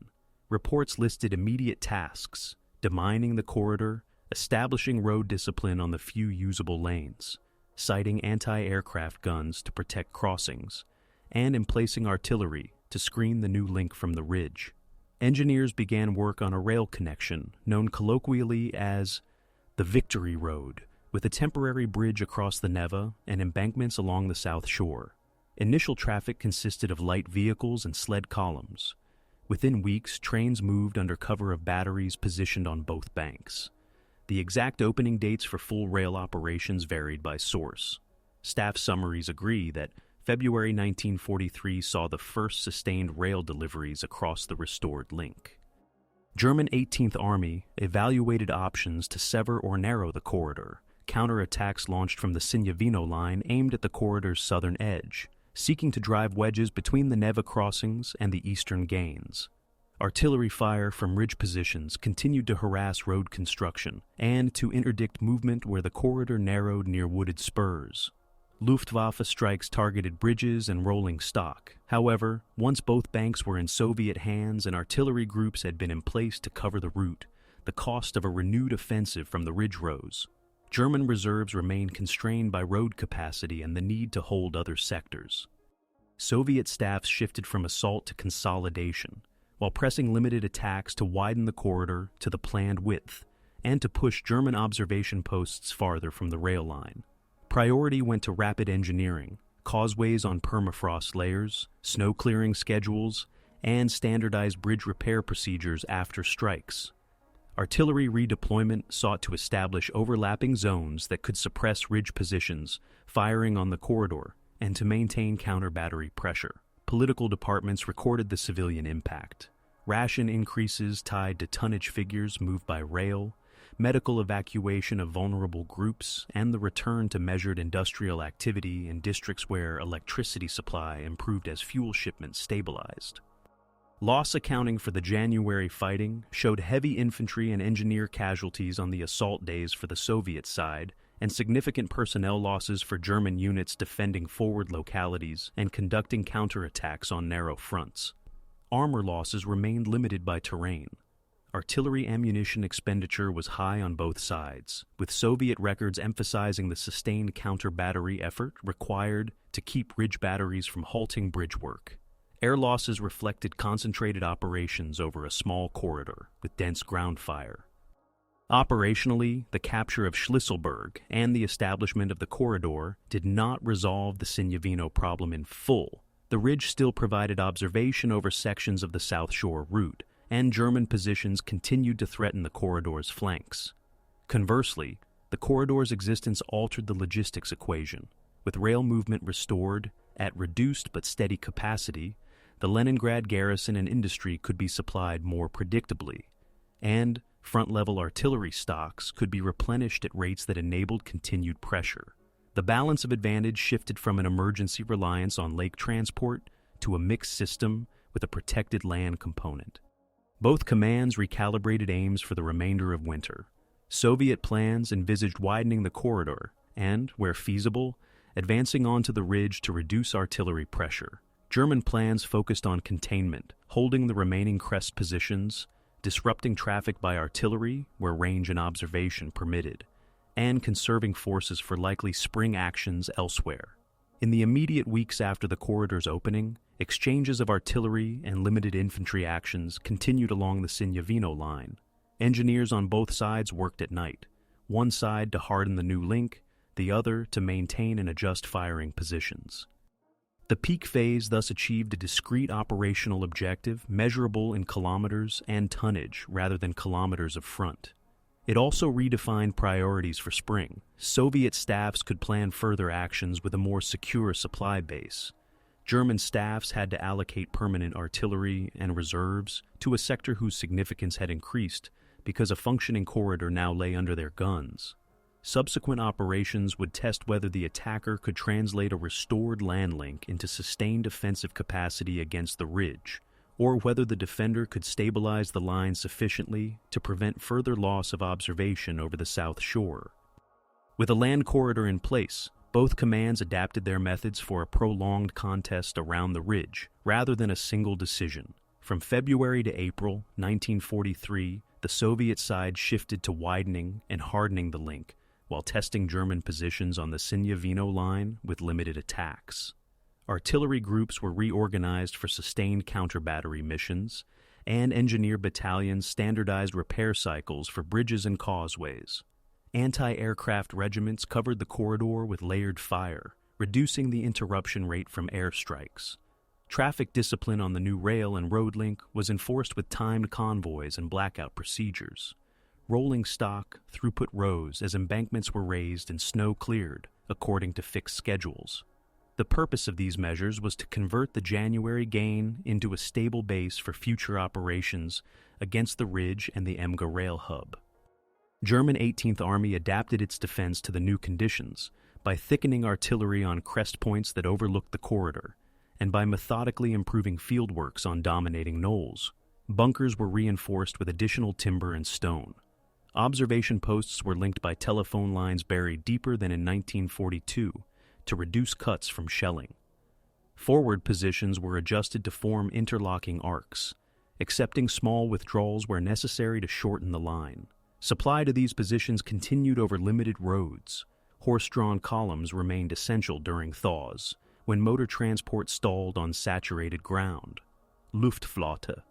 Reports listed immediate tasks: demining the corridor, establishing road discipline on the few usable lanes, sighting anti-aircraft guns to protect crossings, and emplacing artillery to screen the new link from the ridge. Engineers began work on a rail connection known colloquially as the Victory Road, with a temporary bridge across the Neva and embankments along the south shore. Initial traffic consisted of light vehicles and sled columns. Within weeks, trains moved under cover of batteries positioned on both banks. The exact opening dates for full rail operations varied by source. Staff summaries agree that February 1943 saw the first sustained rail deliveries across the restored link. German 18th Army evaluated options to sever or narrow the corridor. Counterattacks launched from the Sinyavino line aimed at the corridor's southern edge, seeking to drive wedges between the Neva crossings and the eastern gains. Artillery fire from ridge positions continued to harass road construction and to interdict movement where the corridor narrowed near wooded spurs. Luftwaffe strikes targeted bridges and rolling stock. However, once both banks were in Soviet hands and artillery groups had been in place to cover the route, the cost of a renewed offensive from the ridge rose. German reserves remained constrained by road capacity and the need to hold other sectors. Soviet staffs shifted from assault to consolidation, while pressing limited attacks to widen the corridor to the planned width and to push German observation posts farther from the rail line. Priority went to rapid engineering, causeways on permafrost layers, snow clearing schedules, and standardized bridge repair procedures after strikes. Artillery redeployment sought to establish overlapping zones that could suppress ridge positions, firing on the corridor, and to maintain counter-battery pressure. Political departments recorded the civilian impact. Ration increases tied to tonnage figures moved by rail, medical evacuation of vulnerable groups, and the return to measured industrial activity in districts where electricity supply improved as fuel shipments stabilized. Loss accounting for the January fighting showed heavy infantry and engineer casualties on the assault days for the Soviet side, and significant personnel losses for German units defending forward localities and conducting counterattacks on narrow fronts. Armor losses remained limited by terrain. Artillery ammunition expenditure was high on both sides, with Soviet records emphasizing the sustained counter-battery effort required to keep ridge batteries from halting bridge work. Air losses reflected concentrated operations over a small corridor with dense ground fire. Operationally, the capture of Schlisselburg and the establishment of the corridor did not resolve the Sinyavino problem in full. The ridge still provided observation over sections of the South Shore route, and German positions continued to threaten the corridor's flanks. Conversely, the corridor's existence altered the logistics equation. With rail movement restored at reduced but steady capacity, the Leningrad garrison and industry could be supplied more predictably, and front-level artillery stocks could be replenished at rates that enabled continued pressure. The balance of advantage shifted from an emergency reliance on lake transport to a mixed system with a protected land component. Both commands recalibrated aims for the remainder of winter. Soviet plans envisaged widening the corridor and, where feasible, advancing onto the ridge to reduce artillery pressure. German plans focused on containment, holding the remaining crest positions, disrupting traffic by artillery where range and observation permitted, and conserving forces for likely spring actions elsewhere. In the immediate weeks after the corridor's opening, exchanges of artillery and limited infantry actions continued along the Sinyavino line. Engineers on both sides worked at night, one side to harden the new link, the other to maintain and adjust firing positions. The peak phase thus achieved a discrete operational objective measurable in kilometers and tonnage rather than kilometers of front. It also redefined priorities for spring. Soviet staffs could plan further actions with a more secure supply base. German staffs had to allocate permanent artillery and reserves to a sector whose significance had increased because a functioning corridor now lay under their guns. Subsequent operations would test whether the attacker could translate a restored land link into sustained offensive capacity against the ridge, or whether the defender could stabilize the line sufficiently to prevent further loss of observation over the South Shore. With a land corridor in place, both commands adapted their methods for a prolonged contest around the ridge, rather than a single decision. From February to April 1943, the Soviet side shifted to widening and hardening the link, while testing German positions on the Sinyavino line with limited attacks. Artillery groups were reorganized for sustained counter-battery missions, and engineer battalions standardized repair cycles for bridges and causeways. Anti-aircraft regiments covered the corridor with layered fire, reducing the interruption rate from airstrikes. Traffic discipline on the new rail and road link was enforced with timed convoys and blackout procedures. Rolling stock throughput rose as embankments were raised and snow cleared, according to fixed schedules. The purpose of these measures was to convert the January gain into a stable base for future operations against the ridge and the Emga rail hub. German 18th Army adapted its defense to the new conditions by thickening artillery on crest points that overlooked the corridor, and by methodically improving fieldworks on dominating knolls. Bunkers were reinforced with additional timber and stone. Observation posts were linked by telephone lines buried deeper than in 1942 to reduce cuts from shelling. Forward positions were adjusted to form interlocking arcs, accepting small withdrawals where necessary to shorten the line. Supply to these positions continued over limited roads. Horse-drawn columns remained essential during thaws, when motor transport stalled on saturated ground. Luftflotte.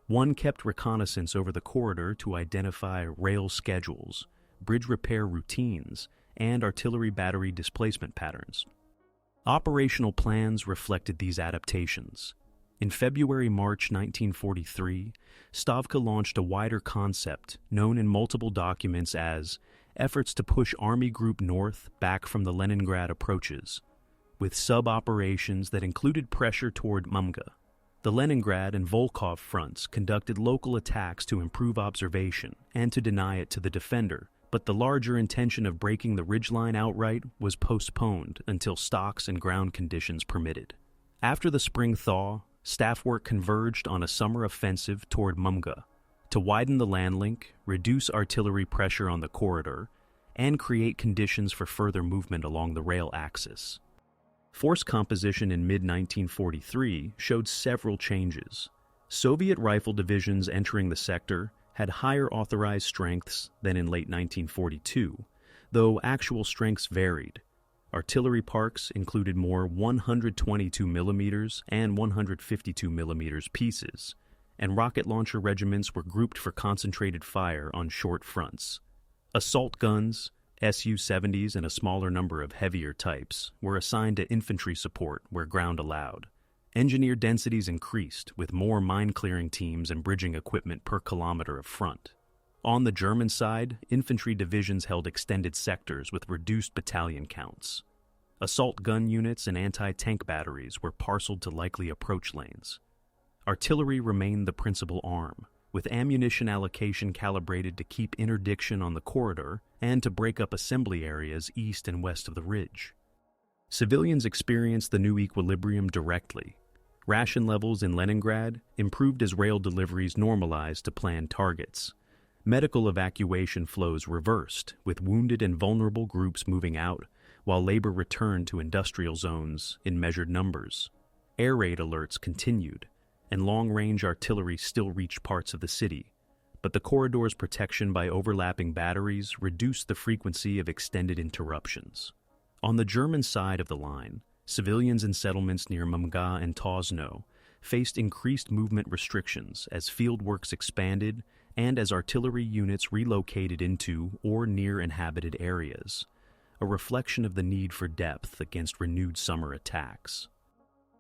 One kept reconnaissance over the corridor to identify rail schedules, bridge repair routines, and artillery battery displacement patterns. Operational plans reflected these adaptations. In February-March 1943, Stavka launched a wider concept known in multiple documents as efforts to push Army Group North back from the Leningrad approaches, with sub-operations that included pressure toward Mumga. The Leningrad and Volkhov fronts conducted local attacks to improve observation and to deny it to the defender, but the larger intention of breaking the ridgeline outright was postponed until stocks and ground conditions permitted. After the spring thaw, staff work converged on a summer offensive toward Mumga to widen the land link, reduce artillery pressure on the corridor, and create conditions for further movement along the rail axis. Force composition in mid-1943 showed several changes. Soviet rifle divisions entering the sector had higher authorized strengths than in late 1942, though actual strengths varied. Artillery parks included more 122 mm and 152 mm pieces, and rocket launcher regiments were grouped for concentrated fire on short fronts. Assault guns, Su-70s, and a smaller number of heavier types were assigned to infantry support where ground allowed. Engineer densities increased, with more mine-clearing teams and bridging equipment per kilometer of front. On the German side, infantry divisions held extended sectors with reduced battalion counts. Assault gun units and anti-tank batteries were parceled to likely approach lanes. Artillery remained the principal arm, with ammunition allocation calibrated to keep interdiction on the corridor and to break up assembly areas east and west of the ridge. Civilians experienced the new equilibrium directly. Ration levels in Leningrad improved as rail deliveries normalized to planned targets. Medical evacuation flows reversed, with wounded and vulnerable groups moving out, while labor returned to industrial zones in measured numbers. Air raid alerts continued, and long-range artillery still reached parts of the city, but the corridor's protection by overlapping batteries reduced the frequency of extended interruptions. On the German side of the line, civilians in settlements near Mumga and Tosno faced increased movement restrictions as field works expanded and as artillery units relocated into or near inhabited areas, a reflection of the need for depth against renewed summer attacks.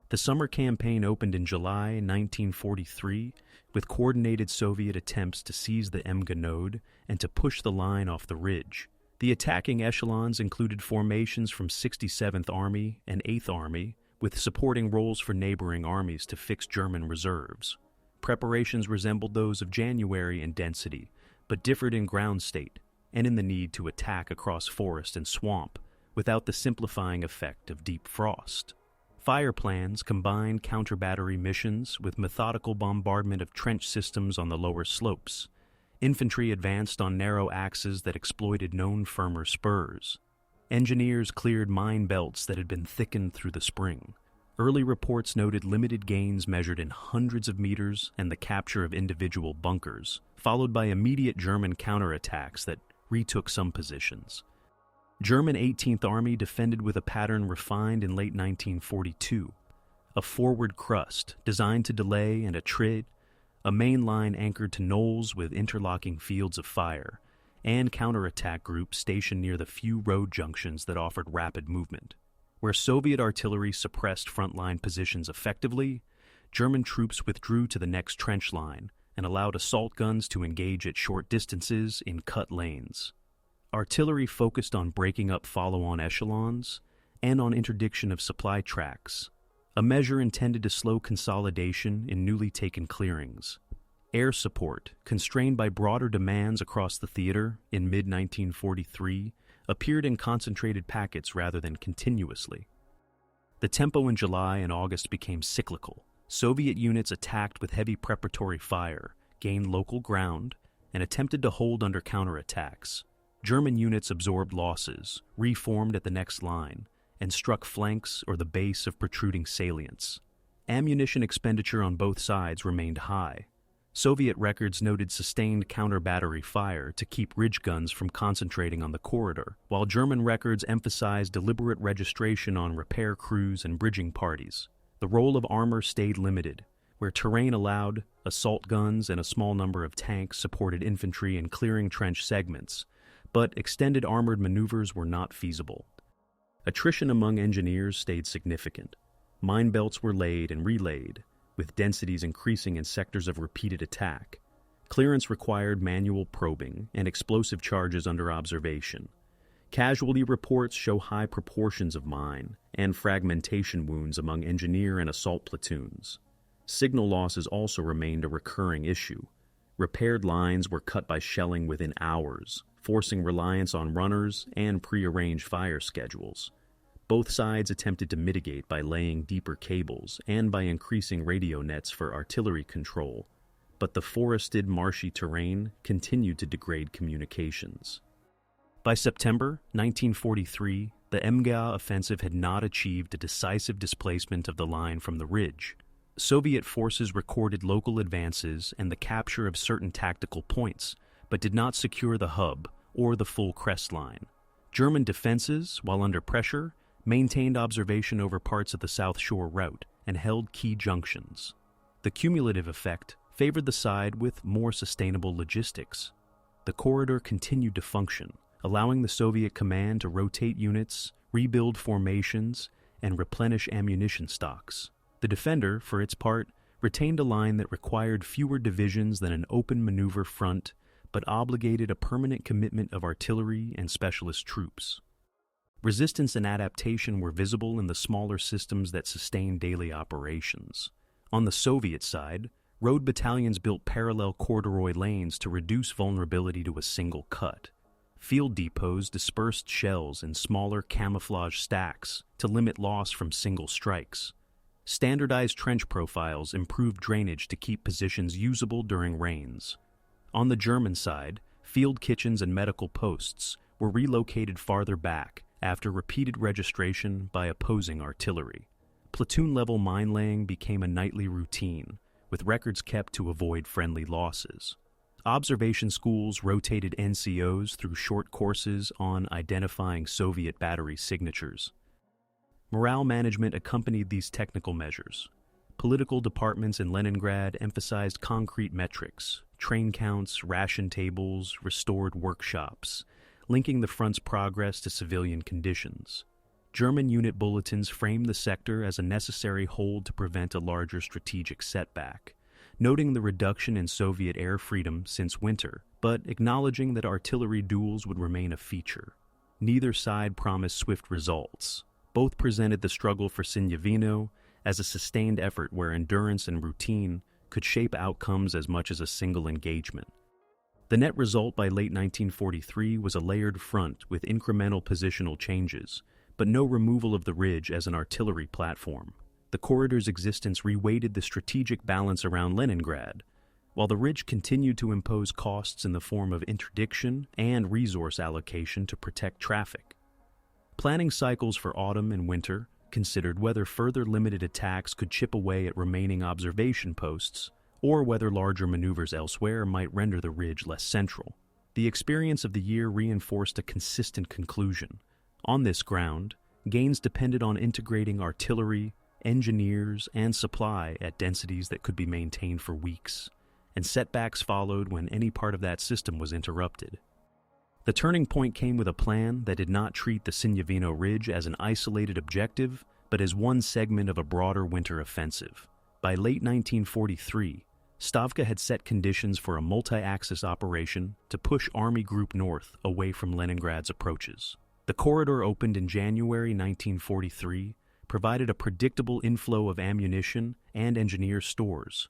The summer campaign opened in July 1943 with coordinated Soviet attempts to seize the Emga node and to push the line off the ridge. The attacking echelons included formations from 67th Army and 8th Army, with supporting roles for neighboring armies to fix German reserves. Preparations resembled those of January in density, but differed in ground state and in the need to attack across forest and swamp without the simplifying effect of deep frost. Fire plans combined counter-battery missions with methodical bombardment of trench systems on the lower slopes. Infantry advanced on narrow axes that exploited known firmer spurs. Engineers cleared mine belts that had been thickened through the spring. Early reports noted limited gains measured in hundreds of meters and the capture of individual bunkers, followed by immediate German counterattacks that retook some positions. German 18th Army defended with a pattern refined in late 1942, a forward crust designed to delay and attrit, a main line anchored to knolls with interlocking fields of fire, and counterattack groups stationed near the few road junctions that offered rapid movement. Where Soviet artillery suppressed frontline positions effectively, German troops withdrew to the next trench line and allowed assault guns to engage at short distances in cut lanes. Artillery focused on breaking up follow-on echelons and on interdiction of supply tracks, a measure intended to slow consolidation in newly taken clearings. Air support, constrained by broader demands across the theater in mid-1943, appeared in concentrated packets rather than continuously. The tempo in July and August became cyclical. Soviet units attacked with heavy preparatory fire, gained local ground, and attempted to hold under counterattacks. German units absorbed losses, reformed at the next line, and struck flanks or the base of protruding salients. Ammunition expenditure on both sides remained high. Soviet records noted sustained counter-battery fire to keep ridge guns from concentrating on the corridor, while German records emphasized deliberate registration on repair crews and bridging parties. The role of armor stayed limited. Where terrain allowed, assault guns and a small number of tanks supported infantry in clearing trench segments, but extended armored maneuvers were not feasible. Attrition among engineers stayed significant. Mine belts were laid and relaid, with densities increasing in sectors of repeated attack. Clearance required manual probing and explosive charges under observation. Casualty reports show high proportions of mine and fragmentation wounds among engineer and assault platoons. Signal losses also remained a recurring issue. Repaired lines were cut by shelling within hours, forcing reliance on runners and prearranged fire schedules. Both sides attempted to mitigate by laying deeper cables and by increasing radio nets for artillery control, but the forested, marshy terrain continued to degrade communications. By September 1943, the MGA offensive had not achieved a decisive displacement of the line from the ridge. Soviet forces recorded local advances and the capture of certain tactical points, but did not secure the hub or the full crest line. German defenses, while under pressure, maintained observation over parts of the South Shore route and held key junctions. The cumulative effect favored the side with more sustainable logistics. The corridor continued to function, allowing the Soviet command to rotate units, rebuild formations, and replenish ammunition stocks. The defender, for its part, retained a line that required fewer divisions than an open maneuver front, but obligated a permanent commitment of artillery and specialist troops. Resistance and adaptation were visible in the smaller systems that sustained daily operations. On the Soviet side, road battalions built parallel corduroy lanes to reduce vulnerability to a single cut. Field depots dispersed shells in smaller camouflage stacks to limit loss from single strikes. Standardized trench profiles improved drainage to keep positions usable during rains. On the German side, field kitchens and medical posts were relocated farther back after repeated registration by opposing artillery. Platoon-level mine-laying became a nightly routine, with records kept to avoid friendly losses. Observation schools rotated NCOs through short courses on identifying Soviet battery signatures. Morale management accompanied these technical measures. Political departments in Leningrad emphasized concrete metrics, train counts, ration tables, restored workshops, linking the front's progress to civilian conditions. German unit bulletins framed the sector as a necessary hold to prevent a larger strategic setback, noting the reduction in Soviet air freedom since winter, but acknowledging that artillery duels would remain a feature. Neither side promised swift results. Both presented the struggle for Sinyavino as a sustained effort where endurance and routine could shape outcomes as much as a single engagement. The net result by late 1943 was a layered front with incremental positional changes, but no removal of the ridge as an artillery platform. The corridor's existence reweighted the strategic balance around Leningrad, while the ridge continued to impose costs in the form of interdiction and resource allocation to protect traffic. Planning cycles for autumn and winter considered whether further limited attacks could chip away at remaining observation posts, or whether larger maneuvers elsewhere might render the ridge less central. The experience of the year reinforced a consistent conclusion. On this ground, gains depended on integrating artillery, engineers, and supply at densities that could be maintained for weeks, and setbacks followed when any part of that system was interrupted. The turning point came with a plan that did not treat the Sinyavino Ridge as an isolated objective, but as one segment of a broader winter offensive. By late 1943, Stavka had set conditions for a multi-axis operation to push Army Group North away from Leningrad's approaches. The corridor opened in January 1943, provided a predictable inflow of ammunition and engineer stores.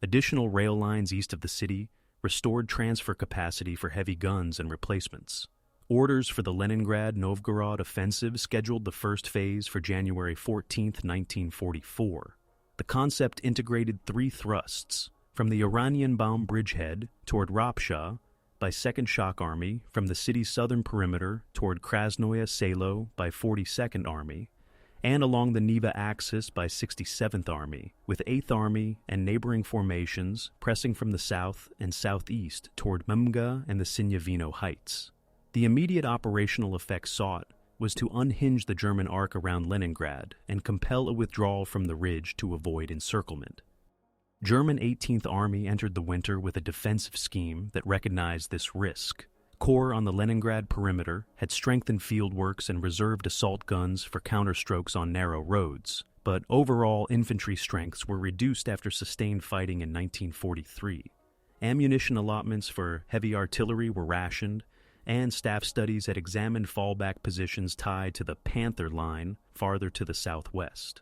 Additional rail lines east of the city restored transfer capacity for heavy guns and replacements. Orders for the Leningrad-Novgorod offensive scheduled the first phase for January 14, 1944. The concept integrated three thrusts: from the Oranienbaum bridgehead toward Ropsha by 2nd Shock Army, from the city's southern perimeter toward Krasnoye Selo by 42nd Army, and along the Neva axis by 67th Army, with 8th Army and neighboring formations pressing from the south and southeast toward Mumga and the Sinyavino Heights. The immediate operational effect sought was to unhinge the German arc around Leningrad and compel a withdrawal from the ridge to avoid encirclement. German 18th Army entered the winter with a defensive scheme that recognized this risk. Corps on the Leningrad perimeter had strengthened fieldworks and reserved assault guns for counterstrokes on narrow roads, but overall infantry strengths were reduced after sustained fighting in 1943. Ammunition allotments for heavy artillery were rationed, and staff studies had examined fallback positions tied to the Panther Line farther to the southwest.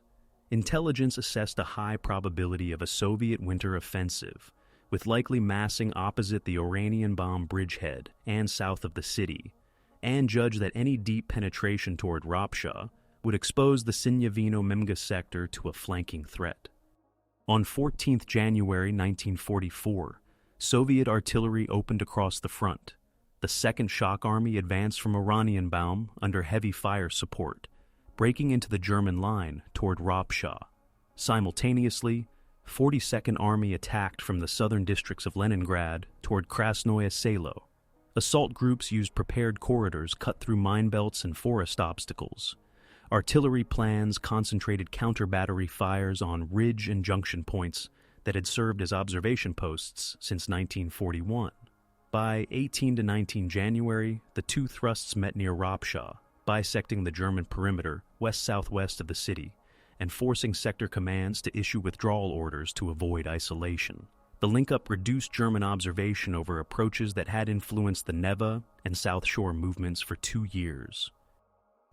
Intelligence assessed a high probability of a Soviet winter offensive, with likely massing opposite the Oranienbaum bridgehead and south of the city, and judged that any deep penetration toward Ropsha would expose the Sinyavino-Memga sector to a flanking threat. On 14th January 1944, Soviet artillery opened across the front. The Second Shock Army advanced from Oranienbaum under heavy fire support, breaking into the German line toward Ropsha. Simultaneously, 42nd Army attacked from the southern districts of Leningrad toward Krasnoye Selo. Assault groups used prepared corridors cut through mine belts and forest obstacles. Artillery plans concentrated counter-battery fires on ridge and junction points that had served as observation posts since 1941. By 18 to 19 January, the two thrusts met near Ropsha, bisecting the German perimeter west-southwest of the city and forcing sector commands to issue withdrawal orders to avoid isolation. The link-up reduced German observation over approaches that had influenced the Neva and South Shore movements for 2 years.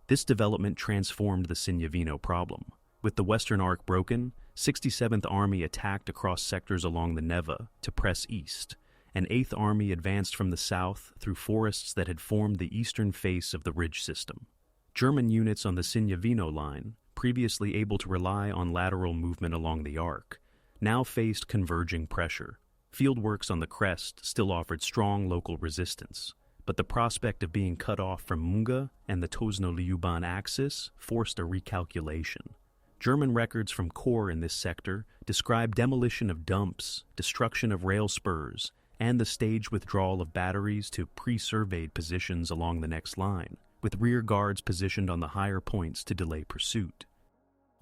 This development transformed the Sinyavino problem. With the Western Arc broken, 67th Army attacked across sectors along the Neva to press east, and 8th Army advanced from the south through forests that had formed the eastern face of the ridge system. German units on the Sinyavino line, previously able to rely on lateral movement along the arc, now faced converging pressure. Fieldworks on the crest still offered strong local resistance, but the prospect of being cut off from Munga and the Tosno-Lyuban axis forced a recalculation. German records from corps in this sector describe demolition of dumps, destruction of rail spurs, and the staged withdrawal of batteries to pre-surveyed positions along the next line, with rear guards positioned on the higher points to delay pursuit.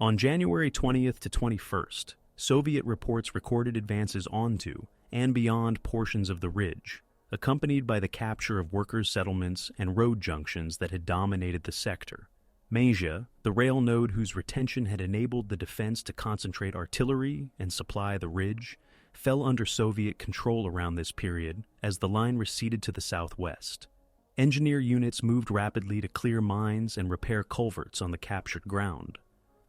On January 20th to 21st, Soviet reports recorded advances onto and beyond portions of the ridge, accompanied by the capture of workers' settlements and road junctions that had dominated the sector. Mazha, the rail node whose retention had enabled the defense to concentrate artillery and supply the ridge, fell under Soviet control around this period as the line receded to the southwest. Engineer units moved rapidly to clear mines and repair culverts on the captured ground.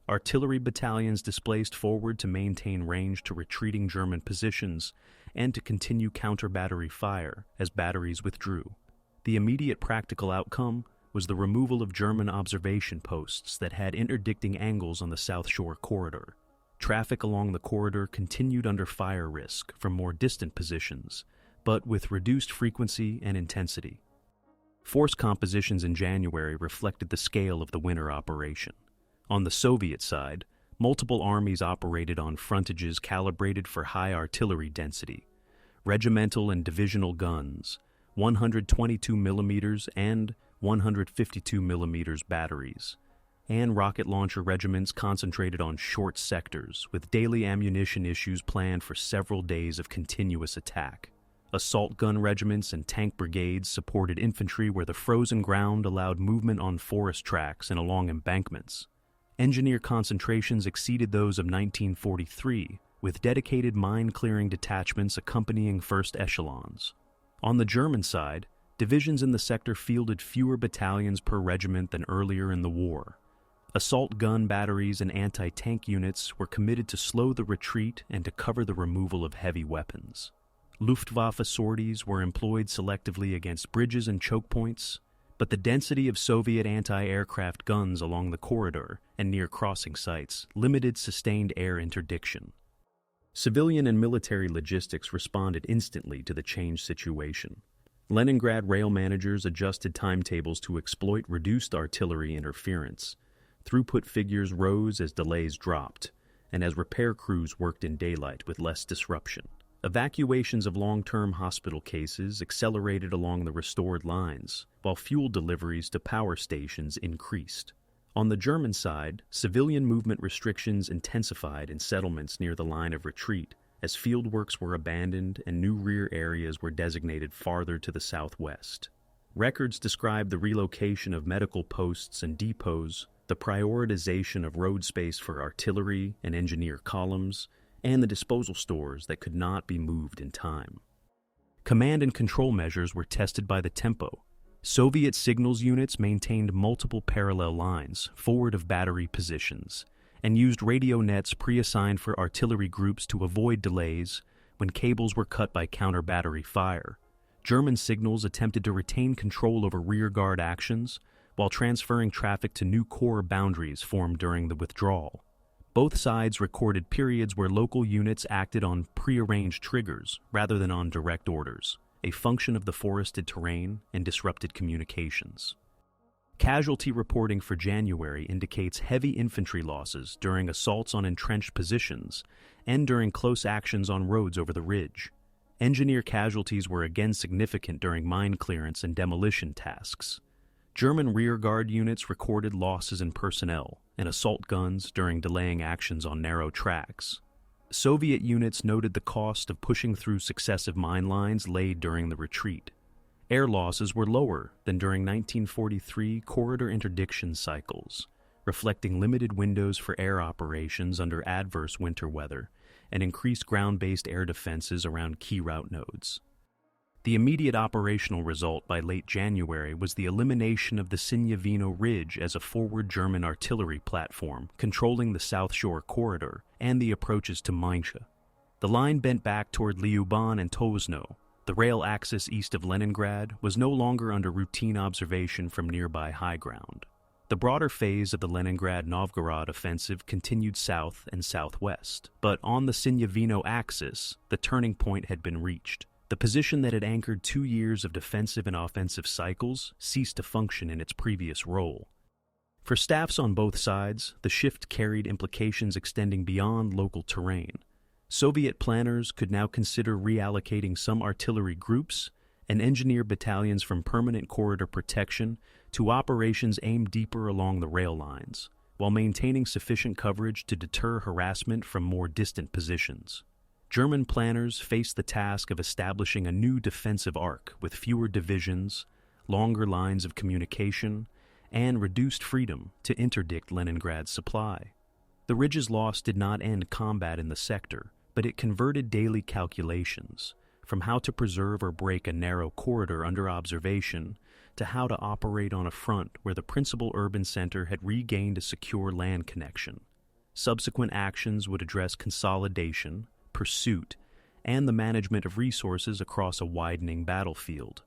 Artillery battalions displaced forward to maintain range to retreating German positions and to continue counter-battery fire as batteries withdrew. The immediate practical outcome was the removal of German observation posts that had interdicting angles on the South Shore corridor. Traffic along the corridor continued under fire risk from more distant positions, but with reduced frequency and intensity. Force compositions in January reflected the scale of the winter operation. On the Soviet side, multiple armies operated on frontages calibrated for high artillery density. Regimental and divisional guns, 122 mm and 152 mm batteries, and rocket launcher regiments concentrated on short sectors with daily ammunition issues planned for several days of continuous attack. Assault gun regiments and tank brigades supported infantry where the frozen ground allowed movement on forest tracks and along embankments. Engineer concentrations exceeded those of 1943, with dedicated mine-clearing detachments accompanying first echelons. On the German side, divisions in the sector fielded fewer battalions per regiment than earlier in the war. Assault gun batteries and anti-tank units were committed to slow the retreat and to cover the removal of heavy weapons. Luftwaffe sorties were employed selectively against bridges and choke points, but the density of Soviet anti-aircraft guns along the corridor and near crossing sites limited sustained air interdiction. Civilian and military logistics responded instantly to the changed situation. Leningrad rail managers adjusted timetables to exploit reduced artillery interference. Throughput figures rose as delays dropped, and as repair crews worked in daylight with less disruption. Evacuations of long-term hospital cases accelerated along the restored lines, while fuel deliveries to power stations increased. On the German side, civilian movement restrictions intensified in settlements near the line of retreat, as fieldworks were abandoned and new rear areas were designated farther to the southwest. Records describe the relocation of medical posts and depots, the prioritization of road space for artillery and engineer columns, and the disposal stores that could not be moved in time. Command and control measures were tested by the tempo. Soviet signals units maintained multiple parallel lines forward of battery positions and used radio nets pre-assigned for artillery groups to avoid delays when cables were cut by counter-battery fire. German signals attempted to retain control over rearguard actions, while transferring traffic to new corps boundaries formed during the withdrawal. Both sides recorded periods where local units acted on prearranged triggers rather than on direct orders, a function of the forested terrain and disrupted communications. Casualty reporting for January indicates heavy infantry losses during assaults on entrenched positions and during close actions on roads over the ridge. Engineer casualties were again significant during mine clearance and demolition tasks. German rearguard units recorded losses in personnel and assault guns during delaying actions on narrow tracks. Soviet units noted the cost of pushing through successive mine lines laid during the retreat. Air losses were lower than during 1943 corridor interdiction cycles, reflecting limited windows for air operations under adverse winter weather and increased ground-based air defenses around key route nodes. The immediate operational result by late January was the elimination of the Sinyavino Ridge as a forward German artillery platform controlling the South Shore corridor and the approaches to Mainz. The line bent back toward Lyuban and Tozno. The rail axis east of Leningrad was no longer under routine observation from nearby high ground. The broader phase of the Leningrad-Novgorod offensive continued south and southwest, but on the Sinyavino axis, the turning point had been reached. The position that had anchored 2 years of defensive and offensive cycles ceased to function in its previous role. For staffs on both sides, the shift carried implications extending beyond local terrain. Soviet planners could now consider reallocating some artillery groups and engineer battalions from permanent corridor protection to operations aimed deeper along the rail lines, while maintaining sufficient coverage to deter harassment from more distant positions. German planners faced the task of establishing a new defensive arc with fewer divisions, longer lines of communication, and reduced freedom to interdict Leningrad's supply. The ridge's loss did not end combat in the sector, but it converted daily calculations, from how to preserve or break a narrow corridor under observation to how to operate on a front where the principal urban center had regained a secure land connection. Subsequent actions would address consolidation, pursuit, and the management of resources across a widening battlefield.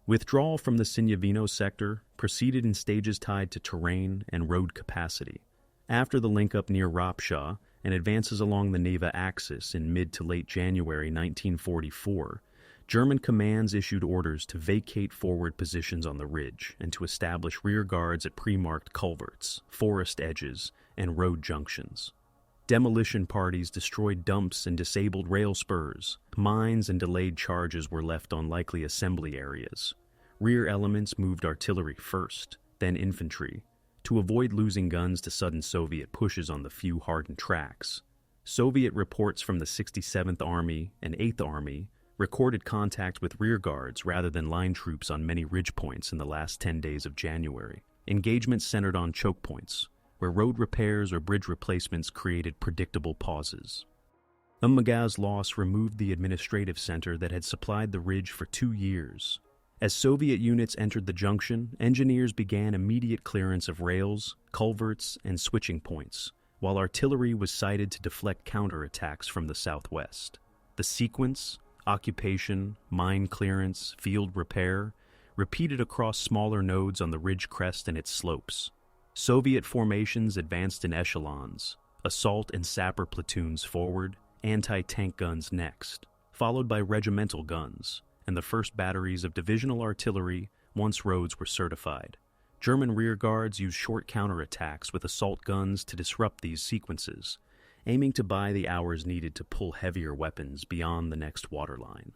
Withdrawal from the Sinyavino sector proceeded in stages tied to terrain and road capacity. After the link-up near Ropsha and advances along the Neva axis in mid to late January 1944, German commands issued orders to vacate forward positions on the ridge and to establish rear guards at pre-marked culverts, forest edges, and road junctions. Demolition parties destroyed dumps and disabled rail spurs. Mines and delayed charges were left on likely assembly areas. Rear elements moved artillery first, then infantry, to avoid losing guns to sudden Soviet pushes on the few hardened tracks. Soviet reports from the 67th Army and 8th Army recorded contact with rearguards rather than line troops on many ridge points in the last 10 days of January. Engagements centered on choke points, where road repairs or bridge replacements created predictable pauses. Umagaz's loss removed the administrative center that had supplied the ridge for 2 years. As Soviet units entered the junction, engineers began immediate clearance of rails, culverts, and switching points, while artillery was sighted to deflect counterattacks from the southwest. The sequence, occupation, mine clearance, field repair, repeated across smaller nodes on the ridge crest and its slopes. Soviet formations advanced in echelons, assault and sapper platoons forward, anti-tank guns next, followed by regimental guns, and the first batteries of divisional artillery once roads were certified. German rearguards used short counterattacks with assault guns to disrupt these sequences, aiming to buy the hours needed to pull heavier weapons beyond the next waterline.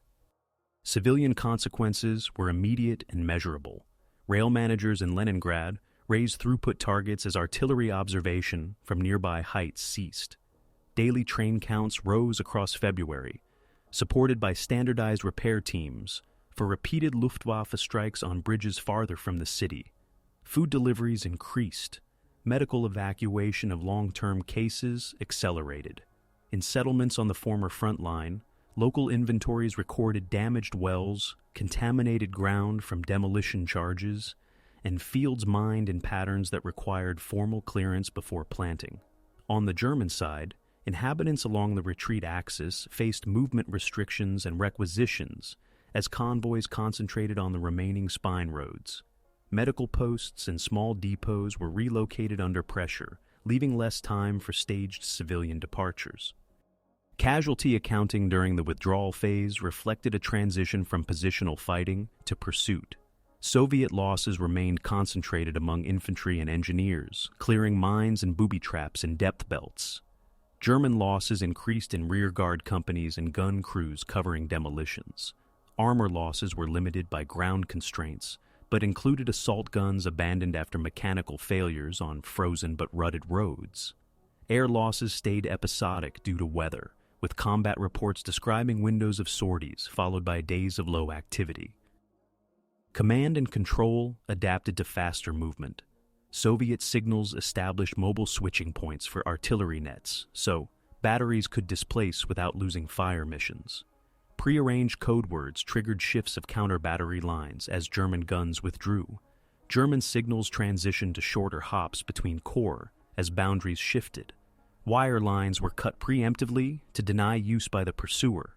Civilian consequences were immediate and measurable. Rail managers in Leningrad raised throughput targets as artillery observation from nearby heights ceased. Daily train counts rose across February, supported by standardized repair teams for repeated Luftwaffe strikes on bridges farther from the city. Food deliveries increased. Medical evacuation of long-term cases accelerated. In settlements on the former front line, local inventories recorded damaged wells, contaminated ground from demolition charges, and fields mined in patterns that required formal clearance before planting. On the German side, inhabitants along the retreat axis faced movement restrictions and requisitions as convoys concentrated on the remaining spine roads. medical posts and small depots were relocated under pressure, leaving less time for staged civilian departures. Casualty accounting during the withdrawal phase reflected a transition from positional fighting to pursuit. Soviet losses remained concentrated among infantry and engineers, clearing mines and booby traps in depth belts. German losses increased in rearguard companies and gun crews covering demolitions. Armor losses were limited by ground constraints, but included assault guns abandoned after mechanical failures on frozen but rutted roads. Air losses stayed episodic due to weather, with combat reports describing windows of sorties followed by days of low activity. Command and control adapted to faster movement. Soviet signals established mobile switching points for artillery nets, so batteries could displace without losing fire missions. Prearranged code words triggered shifts of counter-battery lines as German guns withdrew. German signals transitioned to shorter hops between corps as boundaries shifted. Wire lines were cut preemptively to deny use by the pursuer.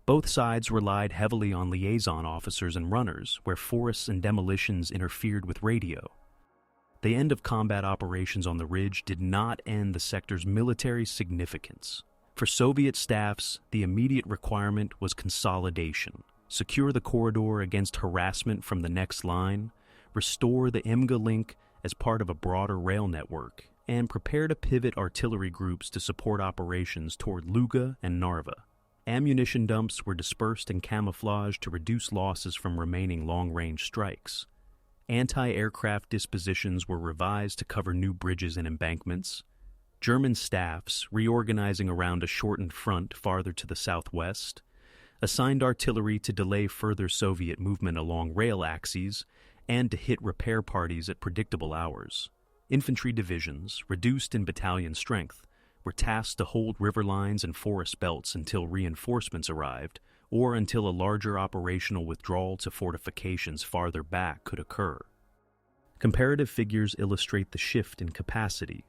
Both sides relied heavily on liaison officers and runners, where forests and demolitions interfered with radio. The end of combat operations on the ridge did not end the sector's military significance. For Soviet staffs, the immediate requirement was consolidation. Secure the corridor against harassment from the next line, restore the IMGA link as part of a broader rail network, and prepare to pivot artillery groups to support operations toward Luga and Narva. Ammunition dumps were dispersed and camouflaged to reduce losses from remaining long-range strikes. Anti-aircraft dispositions were revised to cover new bridges and embankments. German staffs, reorganizing around a shortened front farther to the southwest, assigned artillery to delay further Soviet movement along rail axes and to hit repair parties at predictable hours. Infantry divisions, reduced in battalion strength, were tasked to hold river lines and forest belts until reinforcements arrived, or until a larger operational withdrawal to fortifications farther back could occur. Comparative figures illustrate the shift in capacity.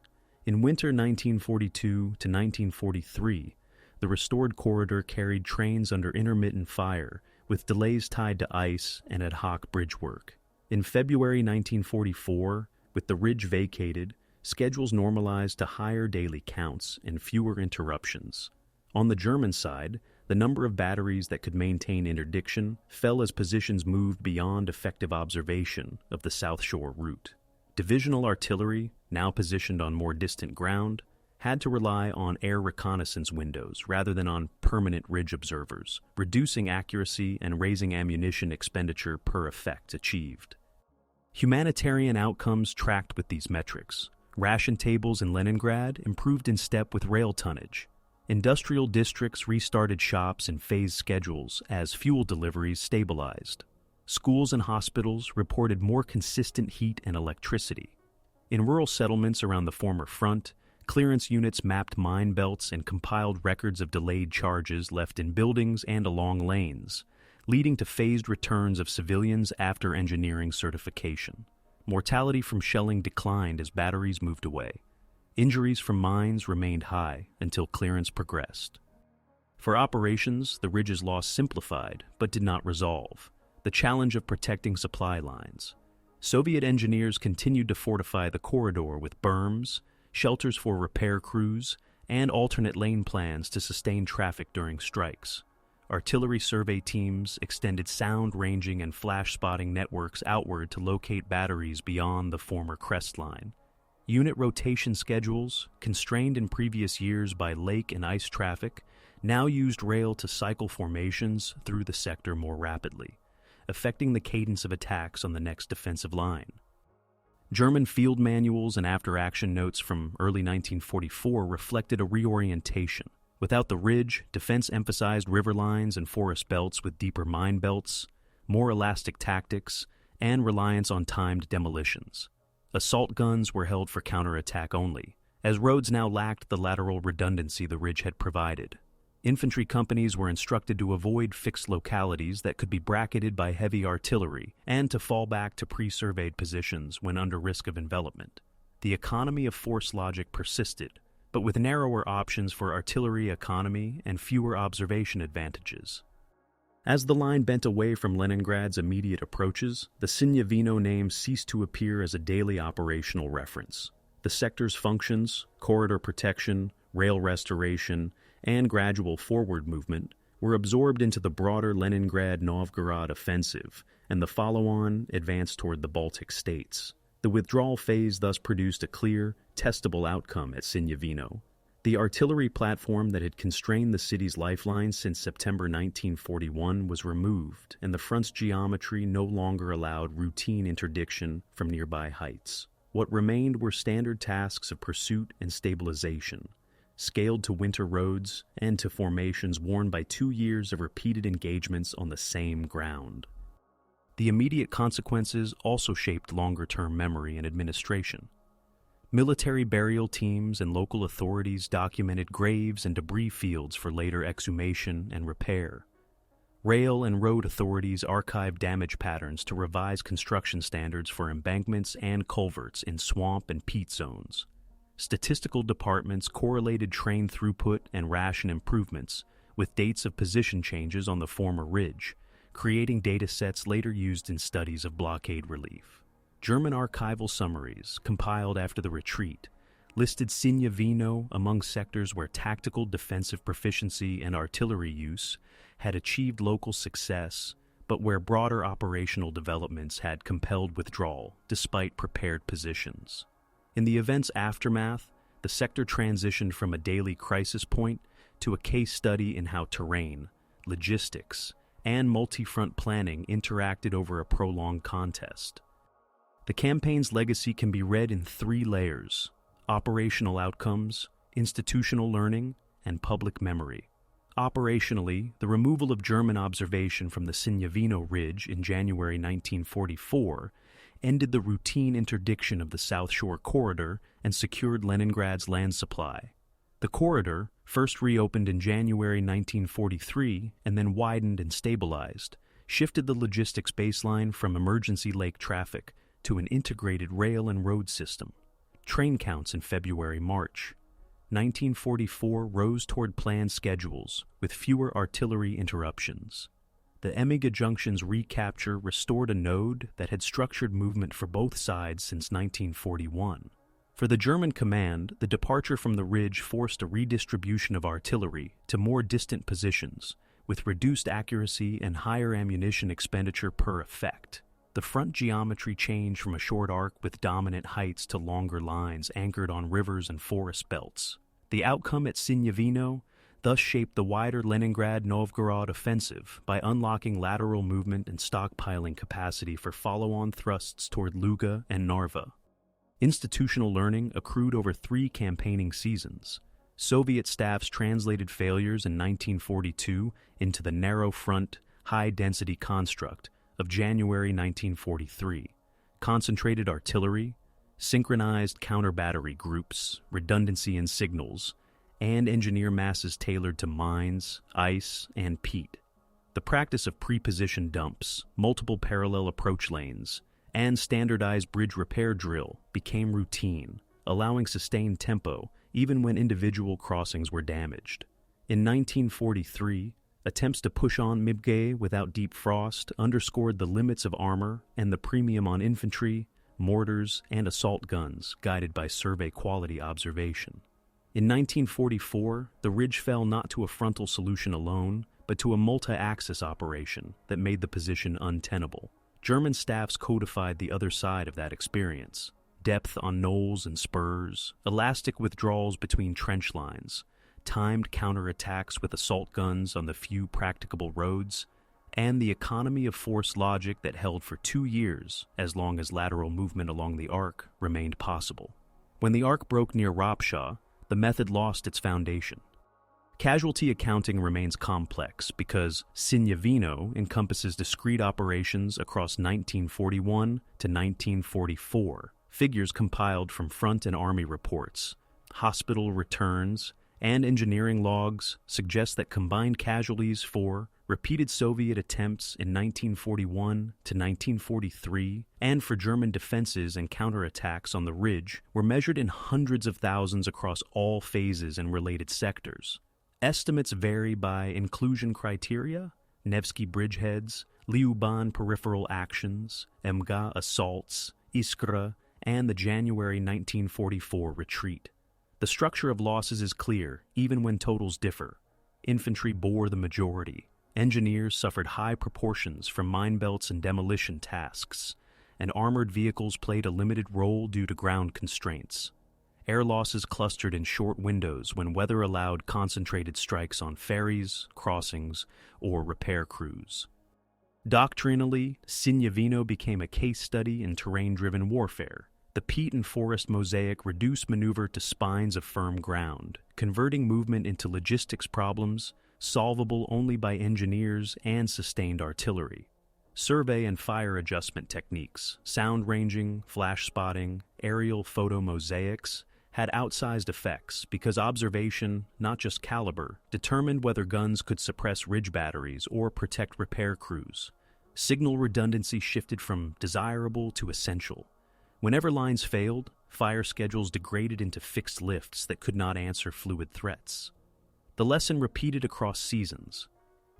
In winter 1942 to 1943, the restored corridor carried trains under intermittent fire, with delays tied to ice and ad hoc bridge work. In February 1944, with the ridge vacated, schedules normalized to higher daily counts and fewer interruptions. On the German side, the number of batteries that could maintain interdiction fell as positions moved beyond effective observation of the South Shore route. Divisional artillery, now positioned on more distant ground, had to rely on air reconnaissance windows rather than on permanent ridge observers, reducing accuracy and raising ammunition expenditure per effect achieved. Humanitarian outcomes tracked with these metrics. Ration tables in Leningrad improved in step with rail tonnage. Industrial districts restarted shops and phased schedules as fuel deliveries stabilized. Schools and hospitals reported more consistent heat and electricity. In rural settlements around the former front, clearance units mapped mine belts and compiled records of delayed charges left in buildings and along lanes, leading to phased returns of civilians after engineering certification. Mortality from shelling declined as batteries moved away. Injuries from mines remained high until clearance progressed. For operations, the ridge's loss simplified but did not resolve the challenge of protecting supply lines. Soviet engineers continued to fortify the corridor with berms, shelters for repair crews, and alternate lane plans to sustain traffic during strikes. Artillery survey teams extended sound ranging and flash spotting networks outward to locate batteries beyond the former crest line. Unit rotation schedules, constrained in previous years by lake and ice traffic, now used rail to cycle formations through the sector more rapidly, affecting the cadence of attacks on the next defensive line. German field manuals and after-action notes from early 1944 reflected a reorientation. Without the ridge, defense emphasized river lines and forest belts with deeper mine belts, more elastic tactics, and reliance on timed demolitions. Assault guns were held for counterattack only, as roads now lacked the lateral redundancy the ridge had provided. Infantry companies were instructed to avoid fixed localities that could be bracketed by heavy artillery and to fall back to pre-surveyed positions when under risk of envelopment. The economy of force logic persisted, but with narrower options for artillery economy and fewer observation advantages. As the line bent away from Leningrad's immediate approaches, the Sinyavino name ceased to appear as a daily operational reference. The sector's functions, corridor protection, rail restoration, and gradual forward movement were absorbed into the broader Leningrad-Novgorod offensive and the follow-on advance toward the Baltic states. The withdrawal phase thus produced a clear, testable outcome at Sinyavino. The artillery platform that had constrained the city's lifelines since September 1941 was removed, and the front's geometry no longer allowed routine interdiction from nearby heights. What remained were standard tasks of pursuit and stabilization, scaled to winter roads and to formations worn by 2 years of repeated engagements on the same ground. The immediate consequences also shaped longer-term memory and administration. Military burial teams and local authorities documented graves and debris fields for later exhumation and repair. Rail and road authorities archived damage patterns to revise construction standards for embankments and culverts in swamp and peat zones. Statistical departments correlated train throughput and ration improvements with dates of position changes on the former ridge, creating data sets later used in studies of blockade relief. German archival summaries, compiled after the retreat, listed Sinyavino among sectors where tactical defensive proficiency and artillery use had achieved local success, but where broader operational developments had compelled withdrawal despite prepared positions. In the event's aftermath, the sector transitioned from a daily crisis point to a case study in how terrain, logistics, and multi-front planning interacted over a prolonged contest. The campaign's legacy can be read in 3 layers: operational outcomes, institutional learning, and public memory. Operationally, the removal of German observation from the Sinyavino Ridge in January 1944 ended the routine interdiction of the South Shore Corridor and secured Leningrad's land supply. The corridor, first reopened in January 1943 and then widened and stabilized, shifted the logistics baseline from emergency lake traffic to an integrated rail and road system. Train counts in February-March 1944 rose toward planned schedules, with fewer artillery interruptions. The Emiga Junction's recapture restored a node that had structured movement for both sides since 1941. For the German command, the departure from the ridge forced a redistribution of artillery to more distant positions, with reduced accuracy and higher ammunition expenditure per effect. The front geometry changed from a short arc with dominant heights to longer lines anchored on rivers and forest belts. The outcome at Sinyavino thus shaped the wider Leningrad-Novgorod offensive by unlocking lateral movement and stockpiling capacity for follow-on thrusts toward Luga and Narva. Institutional learning accrued over 3 campaigning seasons. Soviet staffs translated failures in 1942 into the narrow-front, high-density construct of January 1943, concentrated artillery, synchronized counter-battery groups, redundancy in signals, and engineer masses tailored to mines, ice, and peat. The practice of pre-position dumps, multiple parallel approach lanes, and standardized bridge repair drill became routine, allowing sustained tempo even when individual crossings were damaged. In 1943, attempts to push on Mibgay without deep frost underscored the limits of armor and the premium on infantry, mortars, and assault guns guided by survey quality observation. In 1944, the ridge fell not to a frontal solution alone, but to a multi-axis operation that made the position untenable. German staffs codified the other side of that experience: depth on knolls and spurs, elastic withdrawals between trench lines, timed counterattacks with assault guns on the few practicable roads, and the economy of force logic that held for 2 years as long as lateral movement along the arc remained possible. When the arc broke near Ropsha, the method lost its foundation. Casualty accounting remains complex because Sinyavino encompasses discrete operations across 1941 to 1944, figures compiled from front and army reports, hospital returns, and engineering logs suggest that combined casualties for repeated Soviet attempts in 1941 to 1943 and for German defenses and counterattacks on the ridge were measured in hundreds of thousands across all phases and related sectors. Estimates vary by inclusion criteria, Nevsky bridgeheads, Lyuban peripheral actions, Emga assaults, Iskra, and the January 1944 retreat. The structure of losses is clear, even when totals differ. Infantry bore the majority. Engineers suffered high proportions from mine belts and demolition tasks, and armored vehicles played a limited role due to ground constraints. Air losses clustered in short windows when weather allowed concentrated strikes on ferries, crossings, or repair crews. Doctrinally, Sinyavino became a case study in terrain-driven warfare. The peat and forest mosaic reduced maneuver to spines of firm ground, converting movement into logistics problems solvable only by engineers and sustained artillery. Survey and fire adjustment techniques, sound ranging, flash spotting, aerial photo mosaics had outsized effects because observation, not just caliber, determined whether guns could suppress ridge batteries or protect repair crews. Signal redundancy shifted from desirable to essential. Whenever lines failed, fire schedules degraded into fixed lifts that could not answer fluid threats. The lesson repeated across seasons.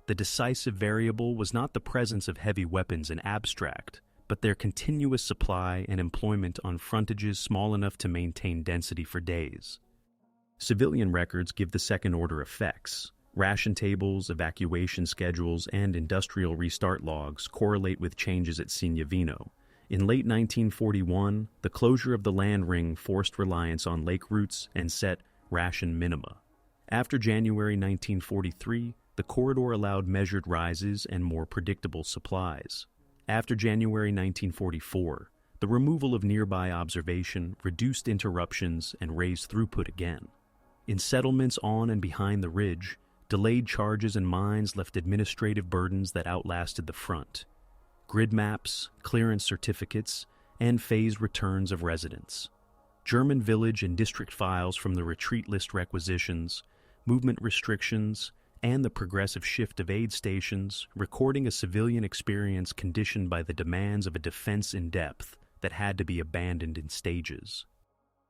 The decisive variable was not the presence of heavy weapons in abstract, but their continuous supply and employment on frontages small enough to maintain density for days. Civilian records give the second-order effects. Ration tables, evacuation schedules, and industrial restart logs correlate with changes at Sinyavino. In late 1941, the closure of the land ring forced reliance on lake routes and set ration minima. After January 1943, the corridor allowed measured rises and more predictable supplies. After January 1944, the removal of nearby observation reduced interruptions and raised throughput again. In settlements on and behind the ridge, delayed charges and mines left administrative burdens that outlasted the front. Grid maps, clearance certificates, and phased returns of residents. German village and district files from the retreat list requisitions, movement restrictions, and the progressive shift of aid stations, recording a civilian experience conditioned by the demands of a defense in depth that had to be abandoned in stages.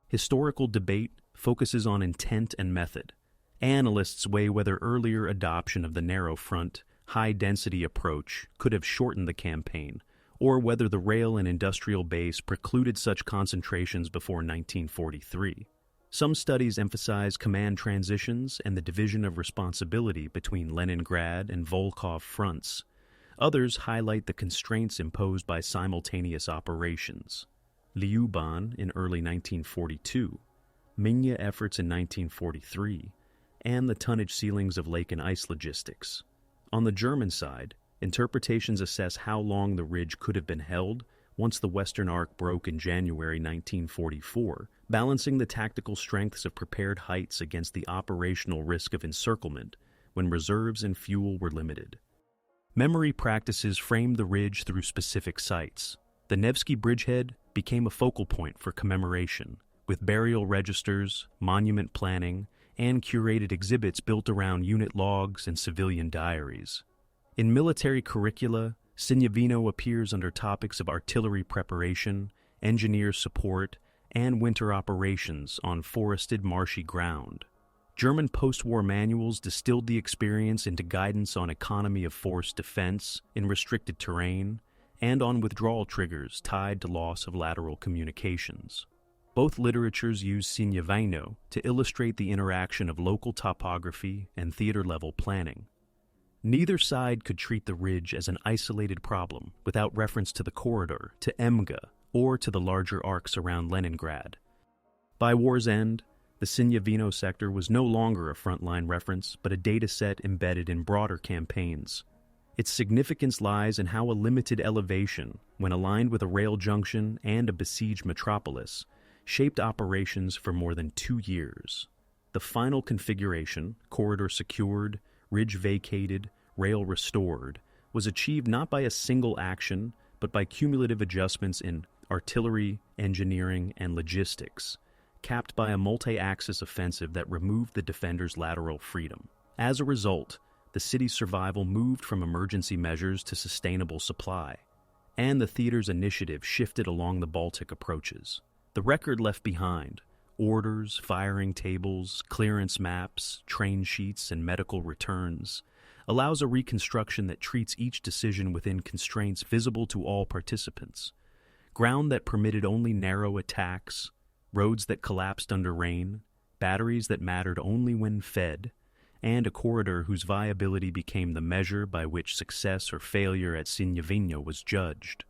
Historical debate focuses on intent and method. Analysts weigh whether earlier adoption of the narrow front, high-density approach could have shortened the campaign, or whether the rail and industrial base precluded such concentrations before 1943. Some studies emphasize command transitions and the division of responsibility between Leningrad and Volkhov fronts. Others highlight the constraints imposed by simultaneous operations. Lyuban in early 1942, Minya efforts in 1943, and the tonnage ceilings of lake and ice logistics. On the German side, interpretations assess how long the ridge could have been held once the Western Arc broke in January 1944, balancing the tactical strengths of prepared heights against the operational risk of encirclement when reserves and fuel were limited. Memory practices framed the ridge through specific sites. The Nevsky bridgehead became a focal point for commemoration, with burial registers, monument planning, and curated exhibits built around unit logs and civilian diaries. In military curricula, Sinyavino appears under topics of artillery preparation, engineer support, and winter operations on forested, marshy ground. German post-war manuals distilled the experience into guidance on economy of force defense in restricted terrain and on withdrawal triggers tied to loss of lateral communications. Both literatures use Sinyavino to illustrate the interaction of local topography and theater-level planning. Neither side could treat the ridge as an isolated problem without reference to the corridor, to Emga, or to the larger arcs around Leningrad. By war's end, the Sinyavino sector was no longer a frontline reference, but a data set embedded in broader campaigns. Its significance lies in how a limited elevation, when aligned with a rail junction and a besieged metropolis, shaped operations for more than 2 years. The final configuration, corridor secured, ridge vacated, rail restored, was achieved not by a single action, but by cumulative adjustments in artillery, engineering, and logistics, capped by a multi-axis offensive that removed the defenders' lateral freedom. As a result, the city's survival moved from emergency measures to sustainable supply, and the theater's initiative shifted along the Baltic approaches. The record left behind, orders, firing tables, clearance maps, train sheets, and medical returns, allows a reconstruction that treats each decision within constraints visible to all participants. Ground that permitted only narrow attacks, roads that collapsed under rain, batteries that mattered only when fed, and a corridor whose viability became the measure by which success or failure at Sinyavino was judged.